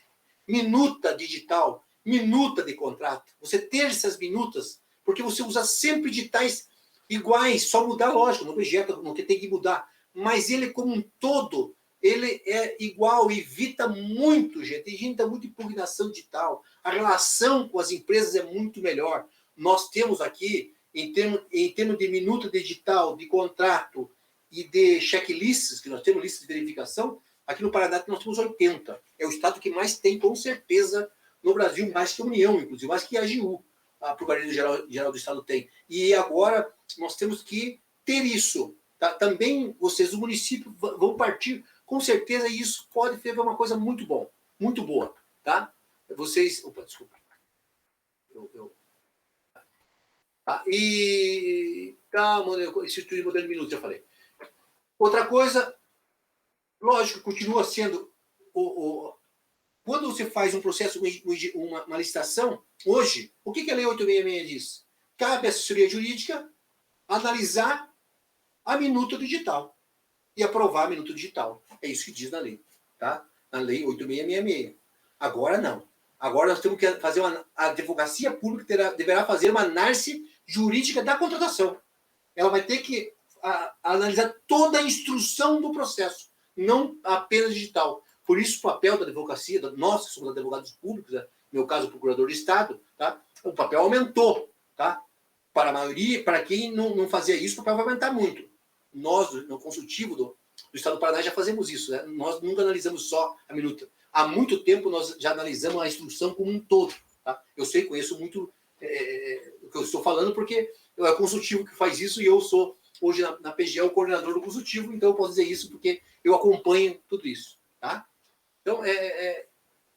Minuta digital, minuta de contrato. Você ter essas minutas, porque você usa sempre digitais iguais, só mudar, lógico, no objeto, não tem que mudar. Mas ele, como um todo, ele é igual, evita muito, gente, evita muita impugnação digital. A relação com as empresas é muito melhor. Nós temos aqui, em termos de minuta digital, de contrato e de checklists, que nós temos listas de verificação, aqui no Paraná nós temos 80. É o estado que mais tem, com certeza, no Brasil, mais que a União, inclusive, mais que a AGU, a Procuradoria-Geral do Estado tem. E agora nós temos que ter isso. Tá? Também vocês, o município, vão partir, com certeza, e isso pode ser uma coisa muito boa. Tá? Vocês... Opa, desculpa. Tá? E... instituir modelo de minuto, já falei. Outra coisa, lógico, continua sendo... Quando você faz um processo, uma licitação, hoje, o que a Lei 866 diz? Cabe à assessoria jurídica analisar a minuta digital e aprovar a minuta digital. É isso que diz na lei. Tá? Na Lei 8666. Agora não. Agora nós temos que fazer a advocacia pública deverá fazer uma análise jurídica da contratação. Ela vai ter que analisar toda a instrução do processo, não apenas digital. Por isso, o papel da advocacia, nós que somos advogados públicos, né? No meu caso, o procurador do Estado, tá? O papel aumentou. Tá? Para a maioria, para quem não fazia isso, o papel vai aumentar muito. Nós, no consultivo do Estado do Paraná, já fazemos isso. Né? Nós nunca analisamos só a minuta. Há muito tempo nós já analisamos a instrução como um todo. Tá? Eu conheço muito o que eu estou falando, porque é o consultivo que faz isso e eu sou, hoje, na PGE, o coordenador do consultivo, então eu posso dizer isso porque eu acompanho tudo isso. Tá? Então,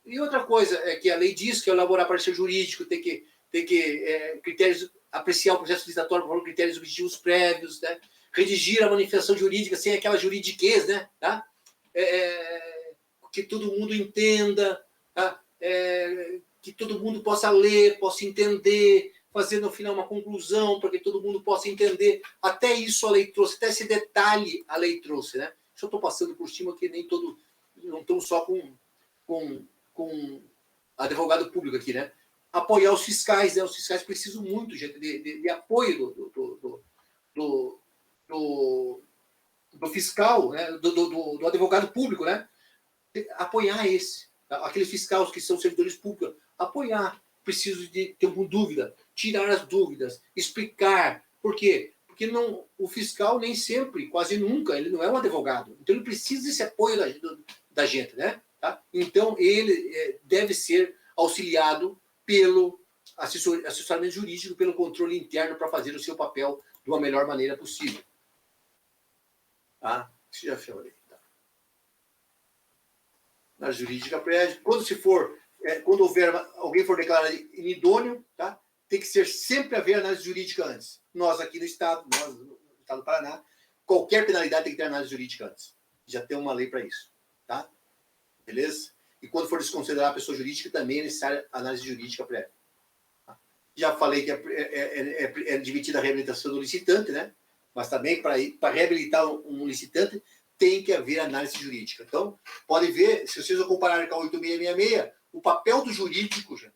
e outra coisa é que a lei diz que elaborar parecer jurídico tem que critérios, apreciar o processo licitatório por critérios objetivos prévios, né? Redigir a manifestação jurídica sem aquela juridiquez, né? Tá? Que todo mundo entenda, tá? Que todo mundo possa ler, possa entender, fazer no final uma conclusão para que todo mundo possa entender. Até isso a lei trouxe, até esse detalhe a lei trouxe, né? Só estou passando por cima que nem todo... Não estamos só com advogado público aqui, né? Apoiar os fiscais, né? Os fiscais precisam muito, gente, de apoio do fiscal, né? Do advogado público, né? Apoiar esse, tá? Aqueles fiscais que são servidores públicos, apoiar. Preciso de ter uma dúvida, tirar as dúvidas, explicar. Por quê? Porque não, o fiscal nem sempre, quase nunca, ele não é um advogado. Então ele precisa desse apoio da gente, né? Tá? Então ele deve ser auxiliado pelo assessoramento jurídico, pelo controle interno para fazer o seu papel de uma melhor maneira possível. Tá? Isso já falei. Tá? Na jurídica prévia, quando alguém for declarado inidôneo, tá? Tem que ser sempre haver análise jurídica antes. Nós aqui no Estado, no Estado do Paraná, qualquer penalidade tem que ter análise jurídica antes. Já tem uma lei para isso. Tá? Beleza? E quando for desconsiderar a pessoa jurídica, também é necessária análise jurídica prévia. Tá? Já falei que é admitida a reabilitação do licitante, né? Mas também, para reabilitar um licitante, tem que haver análise jurídica. Então, pode ver, se vocês compararem com a 8666, o papel do jurídico, gente,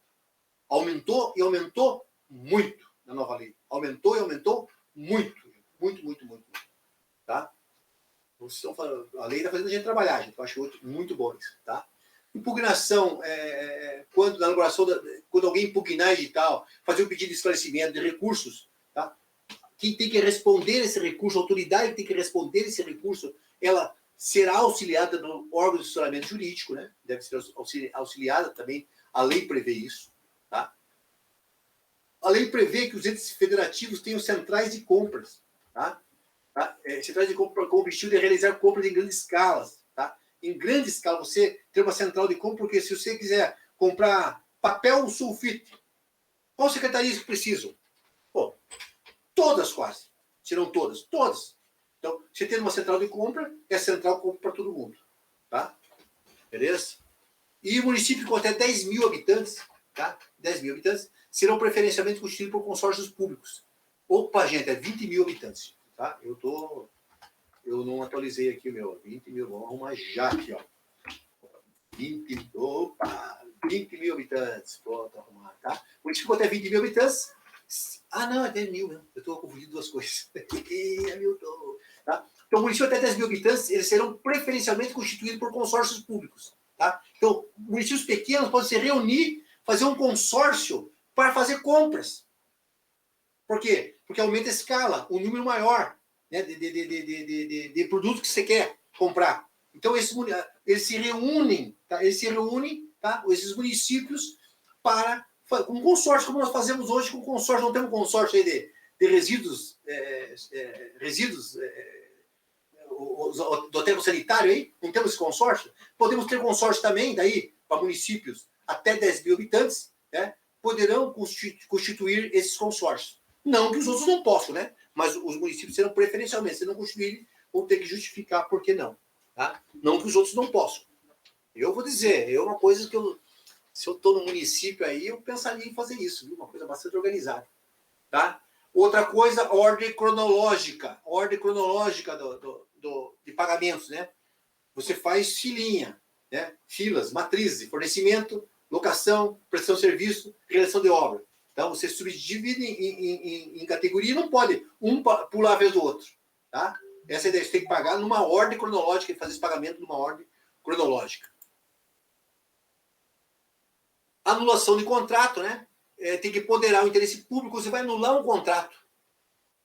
aumentou e aumentou muito na nova lei. Aumentou e aumentou muito. Muito, muito, muito. Tá? A lei está fazendo a gente trabalhar, gente. Eu acho muito bom isso. Tá? Impugnação, quando alguém impugnar edital, fazer um pedido de esclarecimento de recursos, tá? Quem tem que responder esse recurso, a autoridade que tem que responder esse recurso, ela será auxiliada no órgão de assessoramento jurídico, né? Deve ser auxiliada também, a lei prevê isso. Tá? A lei prevê que os entes federativos tenham centrais de compras. Tá? Centrais de compra com o objetivo de realizar compras em grandes escalas. Tá? Em grande escala, você tem uma central de compra, porque se você quiser comprar papel sulfite, qual secretarias que precisam? Pô, todas quase. Se não todas. Todas. Então, você tem uma central de compra, é central compra para todo mundo. Tá? Beleza? E municípios com até 10 mil habitantes, tá? 10 mil habitantes, serão preferencialmente constituídos por consórcios públicos. Opa, gente, é 20 mil habitantes. Tá? Eu não atualizei aqui o meu. 20 mil, vamos arrumar já aqui, ó. 20 mil habitantes. Pronto, arrumar, tá? Município com até 20 mil habitantes. Ah, não, é 10 mil, né? Eu estou confundindo duas coisas. Tá? Então, município até 10 mil habitantes, eles serão preferencialmente constituídos por consórcios públicos. Tá? Então, municípios pequenos podem se reunir, fazer um consórcio para fazer compras. Por quê? Porque aumenta a escala, um número maior, né, de produtos que você quer comprar. Então, eles se reúnem, tá? Tá? Esses municípios para um consórcio, como nós fazemos hoje com consórcio. Não temos consórcio aí de resíduos, do aterro sanitário aí, não temos esse consórcio. Podemos ter consórcio também, daí, para municípios até 10 mil habitantes, né, poderão constituir esses consórcios. Não que os outros não possam, né? Mas os municípios serão preferencialmente, se não constituírem, vão ter que justificar por que não. Tá? Não que os outros não possam. Eu vou dizer, é uma coisa que se eu estou no município aí, eu pensaria em fazer isso, viu? Uma coisa bastante organizada. Tá? Outra coisa, ordem cronológica. Ordem cronológica de pagamentos, né? Você faz filinha, né? Filas, matrizes, fornecimento, locação, prestação de serviço, realização de obra. Então, você subdivide em categoria e não pode um pular a vez do outro. Tá? Essa é a ideia. Você tem que pagar numa ordem cronológica e fazer esse pagamento numa ordem cronológica. Anulação de contrato, né? Tem que ponderar o interesse público. Você vai anular um contrato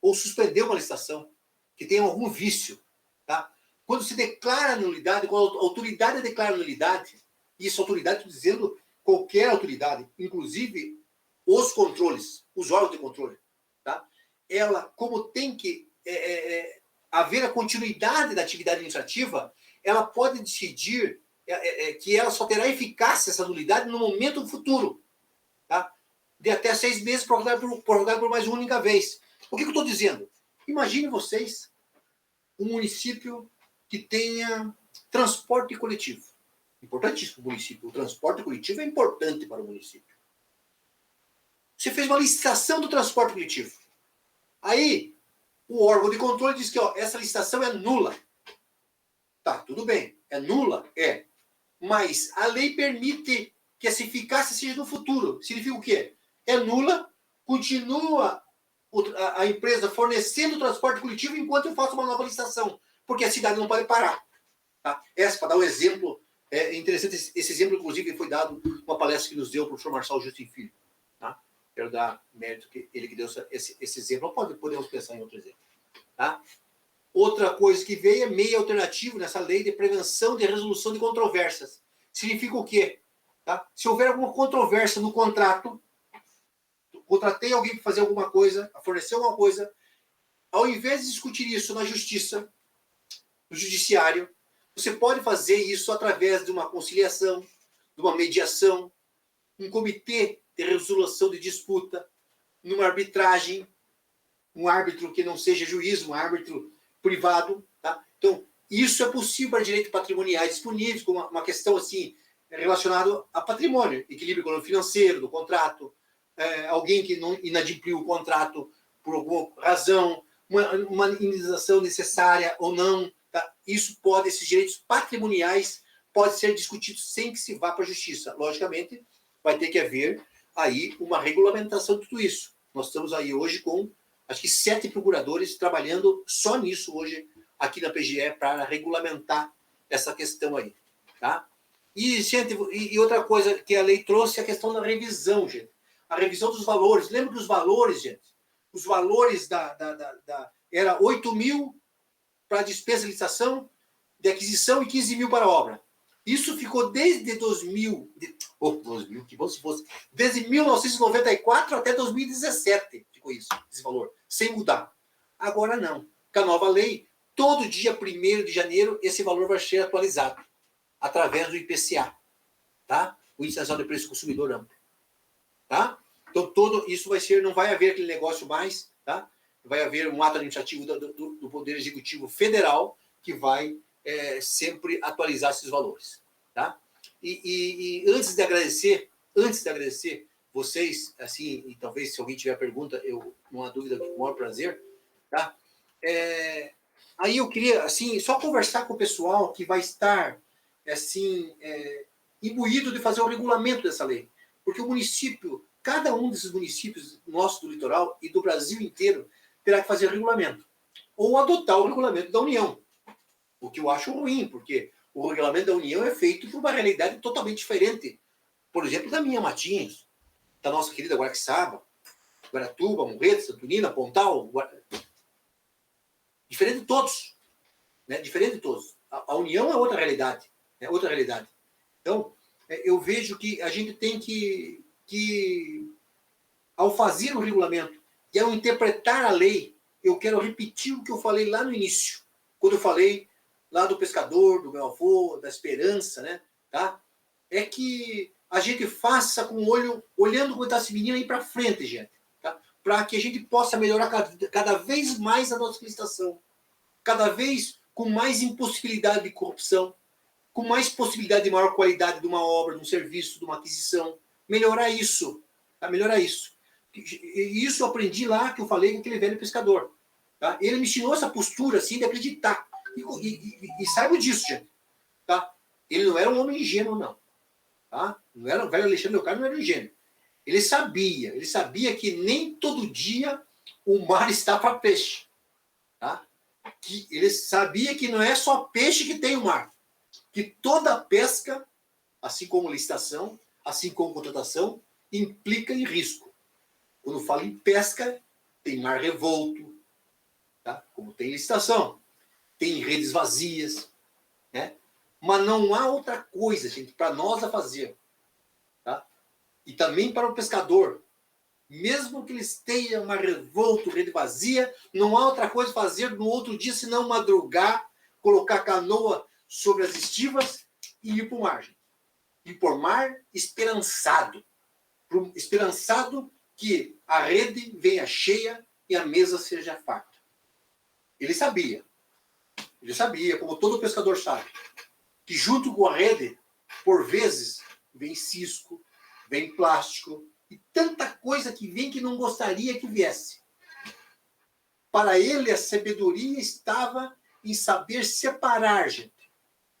ou suspender uma licitação que tenha algum vício. Tá? Quando se declara nulidade, quando a autoridade declara nulidade, e essa autoridade, estou dizendo qualquer autoridade, inclusive os controles, os órgãos de controle, tá? Ela, como tem que haver a continuidade da atividade administrativa, ela pode decidir que ela só terá eficácia, essa nulidade, no momento futuro. Tá? De até 6 meses, prorrogado por mais uma única vez. O que eu estou dizendo? Imagine vocês um município que tenha transporte coletivo. Importantíssimo para o município. O transporte coletivo é importante para o município. Você fez uma licitação do transporte coletivo. Aí, o órgão de controle diz que essa licitação é nula. Tá, tudo bem. É nula? É. Mas a lei permite que essa eficácia seja no futuro. Significa o quê? É nula, continua a empresa fornecendo o transporte coletivo enquanto eu faço uma nova licitação, porque a cidade não pode parar. Tá? Essa, para dar um exemplo, é interessante, esse exemplo, inclusive, foi dado numa palestra que nos deu o professor Marçal Justin Filho. Tá? Quero dar mérito que ele que deu esse exemplo. Podemos pensar em outro exemplo. Tá? Outra coisa que veio é meio alternativo nessa lei de prevenção de resolução de controvérsias. Significa o quê? Tá? Se houver alguma controvérsia no contrato, contratei alguém para fazer alguma coisa, a fornecer alguma coisa, ao invés de discutir isso na justiça, no judiciário, você pode fazer isso através de uma conciliação, de uma mediação, um comitê de resolução de disputa, numa arbitragem, um árbitro que não seja juiz, um árbitro privado. Tá? Então, isso é possível para direitos patrimoniais disponíveis, com uma questão assim relacionada a patrimônio, equilíbrio econômico financeiro do contrato, alguém que não inadimpliu o contrato por alguma razão, uma indenização necessária ou não. Tá? Isso pode, esses direitos patrimoniais podem ser discutidos sem que se vá para a justiça. Logicamente, vai ter que haver aí uma regulamentação de tudo isso. Nós estamos aí hoje com, acho que 7 procuradores trabalhando só nisso hoje, aqui na PGE, para regulamentar essa questão aí. Tá? E, gente, e outra coisa que a lei trouxe é a questão da revisão, gente. A revisão dos valores. Lembra dos valores, gente? Os valores era 8 mil para despesa de licitação, de aquisição e 15 mil para obra. Isso ficou desde 2000, que bom se fosse, desde 1994 até 2017 ficou isso, esse valor, sem mudar. Agora não. Com a nova lei, todo dia 1º de janeiro, esse valor vai ser atualizado através do IPCA, tá? O Índice Nacional de Preço do Consumidor Amplo. Tá? Então, todo isso vai ser, não vai haver aquele negócio mais, tá? Vai haver um ato administrativo do Poder Executivo Federal que vai sempre atualizar esses valores. Tá? E antes de agradecer vocês, assim, e talvez se alguém tiver pergunta, eu não há dúvida, com o maior prazer, tá? Aí eu queria, assim, só conversar com o pessoal que vai estar, assim, imbuído de fazer o regulamento dessa lei. Porque o município, cada um desses municípios nossos do litoral e do Brasil inteiro, terá que fazer regulamento. Ou adotar o regulamento da União. O que eu acho ruim, porque o regulamento da União é feito por uma realidade totalmente diferente. Por exemplo, da minha Matinhos, da nossa querida Guaraxaba, Guaratuba, Morretes, Santonina, Pontal. Diferente de todos. Né? Diferente de todos. A União é outra realidade. É outra realidade. Então, eu vejo que a gente tem que ao fazer o regulamento e ao interpretar a lei, eu quero repetir o que eu falei lá no início, quando eu falei lá do pescador, do meu avô, da esperança, né? Tá? É que a gente faça com o olho, olhando como está esse menino aí para frente, gente. Tá? Para que a gente possa melhorar cada vez mais a nossa licitação. Cada vez com mais impossibilidade de corrupção, com mais possibilidade de maior qualidade de uma obra, de um serviço, de uma aquisição. Melhorar isso. Tá? Melhorar isso. E isso eu aprendi lá, que eu falei com aquele velho pescador. Tá? Ele me ensinou essa postura assim, de acreditar. E saiba disso, gente. Tá? Ele não era um homem ingênuo, não. Tá? Não era, o velho Alexandre Leocádio não era um ingênuo. Ele sabia que nem todo dia o mar está para peixe. Tá? Que ele sabia que não é só peixe que tem o mar. Que toda pesca, assim como licitação, assim como contratação, implica em risco. Quando falo em pesca, tem mar revolto, tá? Como tem licitação, tem redes vazias, né? Mas não há outra coisa, gente, para nós a fazer. Tá? E também para o pescador. Mesmo que ele esteja mar revolto, rede vazia, não há outra coisa a fazer no outro dia senão madrugar, colocar a canoa sobre as estivas e ir para o mar. Gente. Ir por mar esperançado. Esperançado que a rede venha cheia e a mesa seja farta. Ele sabia, como todo pescador sabe, que junto com a rede, por vezes, vem cisco, vem plástico e tanta coisa que vem que não gostaria que viesse. Para ele, a sabedoria estava em saber separar, gente,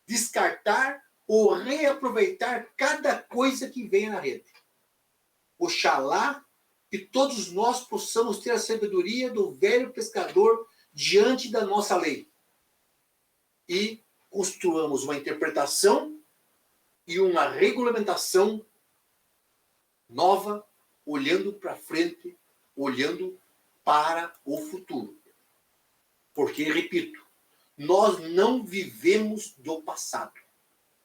descartar ou reaproveitar cada coisa que venha na rede. Oxalá que todos nós possamos ter a sabedoria do velho pescador diante da nossa lei e construamos uma interpretação e uma regulamentação nova, olhando para frente, olhando para o futuro. Porque, repito, nós não vivemos do passado.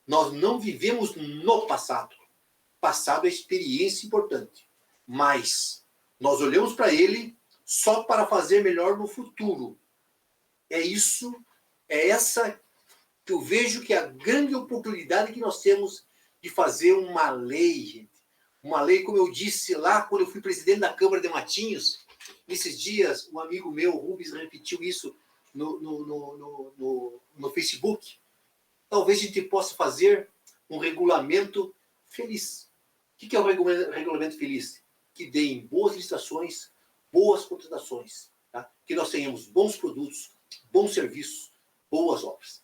Nós não vivemos no passado. Passado é experiência importante. Mas nós olhamos para ele só para fazer melhor no futuro. É essa que eu vejo que é a grande oportunidade que nós temos de fazer uma lei, gente. Uma lei, como eu disse lá, quando eu fui presidente da Câmara de Matinhos, nesses dias, um amigo meu, Rubens, repetiu isso no Facebook. Talvez a gente possa fazer um regulamento feliz. O que é o regulamento feliz? Que deem boas licitações, boas contratações. Tá? Que nós tenhamos bons produtos, bons serviços, boas obras.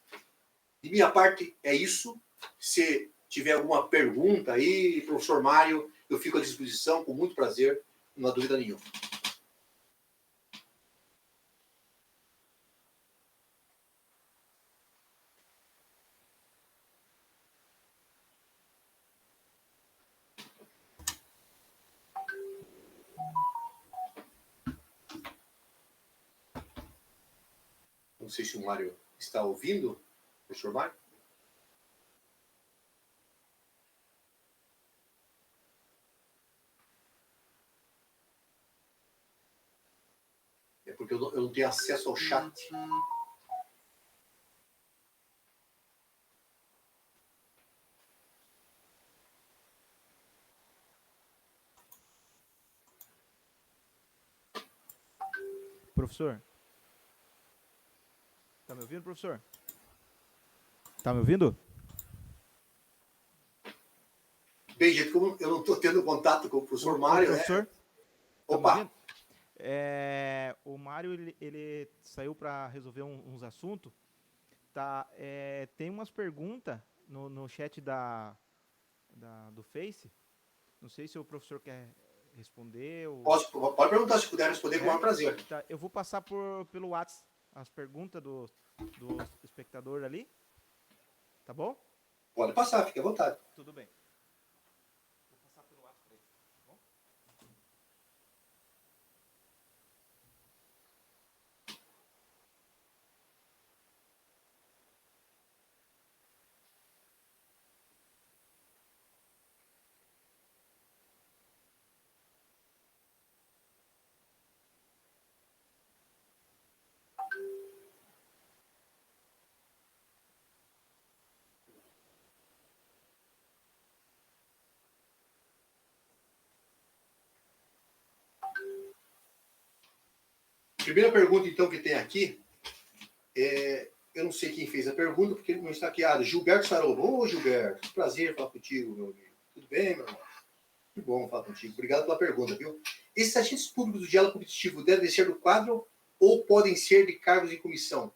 De minha parte, é isso. Se tiver alguma pergunta aí, professor Mário, eu fico à disposição, com muito prazer, não há dúvida nenhuma. Não sei se o Mário está ouvindo, professor Mário. É porque eu não tenho acesso ao chat. Professor? Tá me ouvindo, professor? Tá me ouvindo? Bem, gente, como eu não estou tendo contato com o professor Mário, professor? né? Opa! O Mário, ele saiu para resolver uns assuntos. Tá, tem umas perguntas no chat do Face. Não sei se o professor quer responder. Ou... Pode perguntar, se puder responder, com o maior prazer. Tá, eu vou passar pelo WhatsApp as perguntas do espectador ali. Tá bom? Pode passar, fique à vontade. Tudo bem. Vou passar pelo WhatsApp para ele, tá bom? Primeira pergunta, então, que tem aqui, eu não sei quem fez a pergunta, porque ele não está aqui. Gilberto Sarolo. Ô, Gilberto, prazer falar contigo, meu amigo. Tudo bem, meu irmão? Que bom falar contigo. Obrigado pela pergunta, viu? Esses agentes públicos do diálogo competitivo devem ser do quadro ou podem ser de cargos em comissão?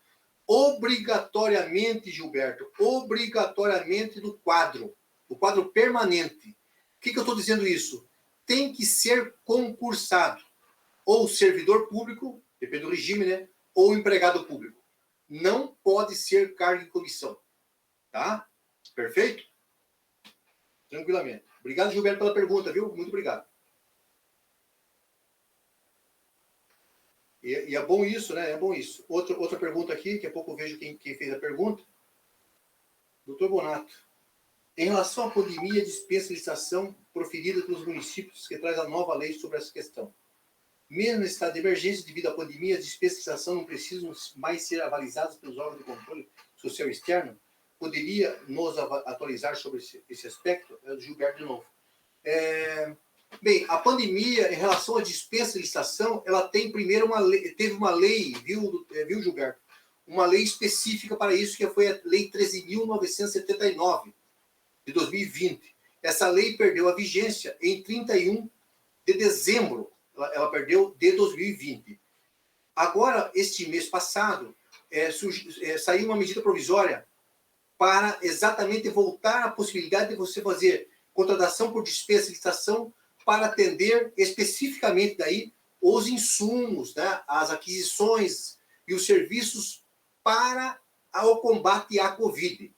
Obrigatoriamente, Gilberto, obrigatoriamente do quadro permanente. O que eu estou dizendo isso? Tem que ser concursado, ou servidor público, depende do regime, né? Ou empregado público. Não pode ser cargo em comissão. Tá? Perfeito? Tranquilamente. Obrigado, Gilberto, pela pergunta, viu? Muito obrigado. E é bom isso, né? É bom isso. Outra pergunta aqui, daqui a pouco eu vejo quem fez a pergunta. Doutor Bonato. Em relação à pandemia, dispensa licitação proferida pelos municípios, que traz a nova lei sobre essa questão. Mesmo em estado de emergência devido à pandemia, as dispensas de licitação não precisam mais ser avalizadas pelos órgãos de controle social externo? Poderia nos atualizar sobre esse aspecto? É do Gilberto de novo. Bem, a pandemia, em relação à dispensa de licitação, ela tem primeiro teve uma lei, viu, Gilberto? Uma lei específica para isso, que foi a Lei 13.979, de 2020. Essa lei perdeu a vigência em 31 de dezembro. Ela perdeu de 2020. Agora, este mês passado, saiu uma medida provisória para exatamente voltar à possibilidade de você fazer contratação por dispensa e licitação para atender especificamente daí os insumos, né, as aquisições e os serviços para o combate à Covid.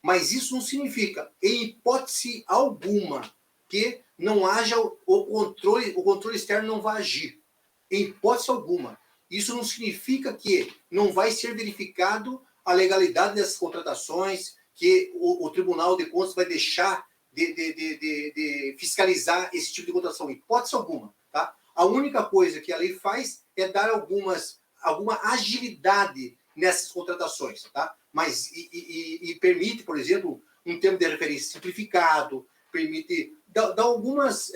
Mas isso não significa, em hipótese alguma, que não haja o controle externo não vai agir. Em hipótese alguma. Isso não significa que não vai ser verificado a legalidade dessas contratações, que o Tribunal de Contas vai deixar de fiscalizar esse tipo de contratação. Em hipótese alguma. Tá? A única coisa que a lei faz é dar alguma agilidade nessas contratações. Tá? Mas e permite, por exemplo, um termo de referência simplificado, permite dar algumas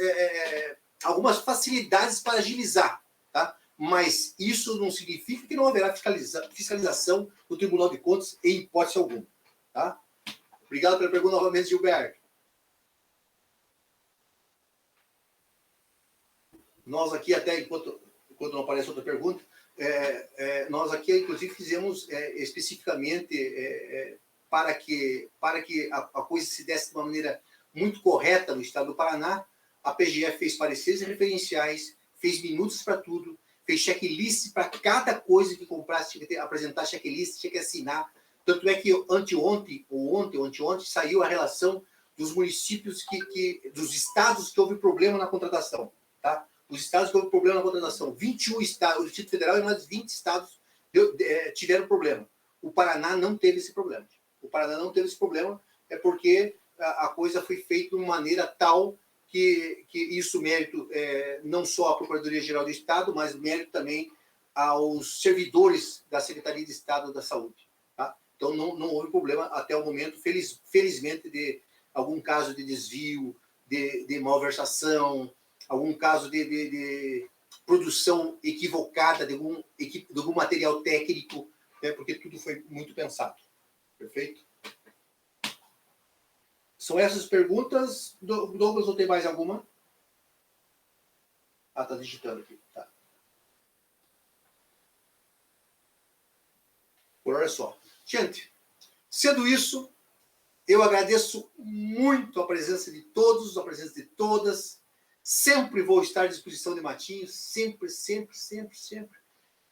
facilidades para agilizar. Tá? Mas isso não significa que não haverá fiscalização do Tribunal de Contas em hipótese alguma. Tá? Obrigado pela pergunta novamente, Gilberto. Nós aqui, até enquanto não aparece outra pergunta, nós aqui, inclusive, fizemos especificamente para que a coisa se desse de uma maneira muito correta no estado do Paraná. A PGF fez pareceres referenciais, fez minutos para tudo, fez checklist para cada coisa que comprasse, tinha que apresentar checklist, tinha que assinar. Tanto é que anteontem saiu a relação dos municípios dos estados que houve problema na contratação. Tá? Os estados que houve problema na contratação, 21 estados, o Distrito Federal e mais 20 estados tiveram problema. O Paraná não teve esse problema. O Paraná não teve esse problema, porque a coisa foi feita de uma maneira tal que isso mérito não só à Procuradoria-Geral do Estado, mas mérito também aos servidores da Secretaria de Estado da Saúde. Tá? Então, não houve problema até o momento, felizmente, de algum caso de desvio, de malversação, algum caso de produção equivocada de algum material técnico, porque tudo foi muito pensado. Perfeito? São essas perguntas. Douglas, ou tem mais alguma? Ah, está digitando aqui. Tá. Por hora só. Gente, sendo isso, eu agradeço muito a presença de todos, a presença de todas. Sempre vou estar à disposição de Matinhos, sempre.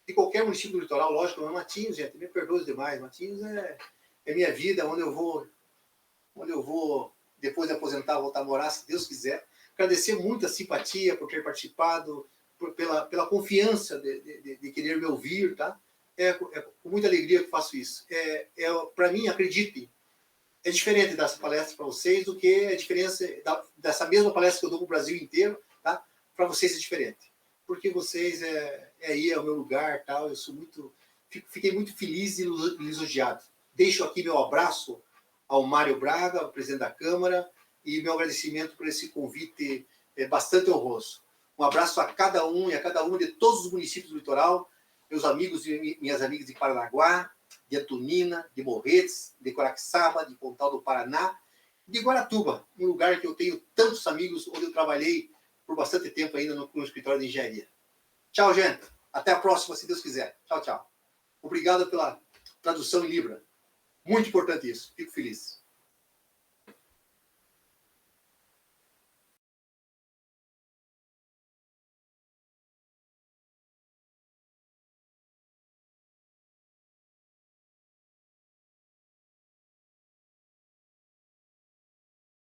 De qualquer município do litoral, lógico, mas Matinhos, gente, me perdoe demais. Matinhos é minha vida, onde eu vou, depois de aposentar, voltar a morar, se Deus quiser. Agradecer muito a simpatia por ter participado, pela confiança de querer me ouvir, tá? É com muita alegria que faço isso. Para mim, acreditem, é diferente dessa palestra para vocês do que a diferença dessa mesma palestra que eu dou para o Brasil inteiro, tá? Para vocês é diferente. Porque vocês aí é o meu lugar, tal. Eu fiquei muito feliz e lisonjeado. Deixo aqui meu abraço ao Mário Braga, presidente da Câmara, e meu agradecimento por esse convite bastante honroso. Um abraço a cada um e a cada uma de todos os municípios do litoral, meus amigos e minhas amigas de Paranaguá, de Antonina, de Morretes, de Coraxaba, de Pontal do Paraná, de Guaratuba, um lugar que eu tenho tantos amigos, onde eu trabalhei por bastante tempo ainda no escritório de engenharia. Tchau, gente. Até a próxima, se Deus quiser. Tchau, tchau. Obrigado pela tradução em Libra. Muito importante isso. Fico feliz.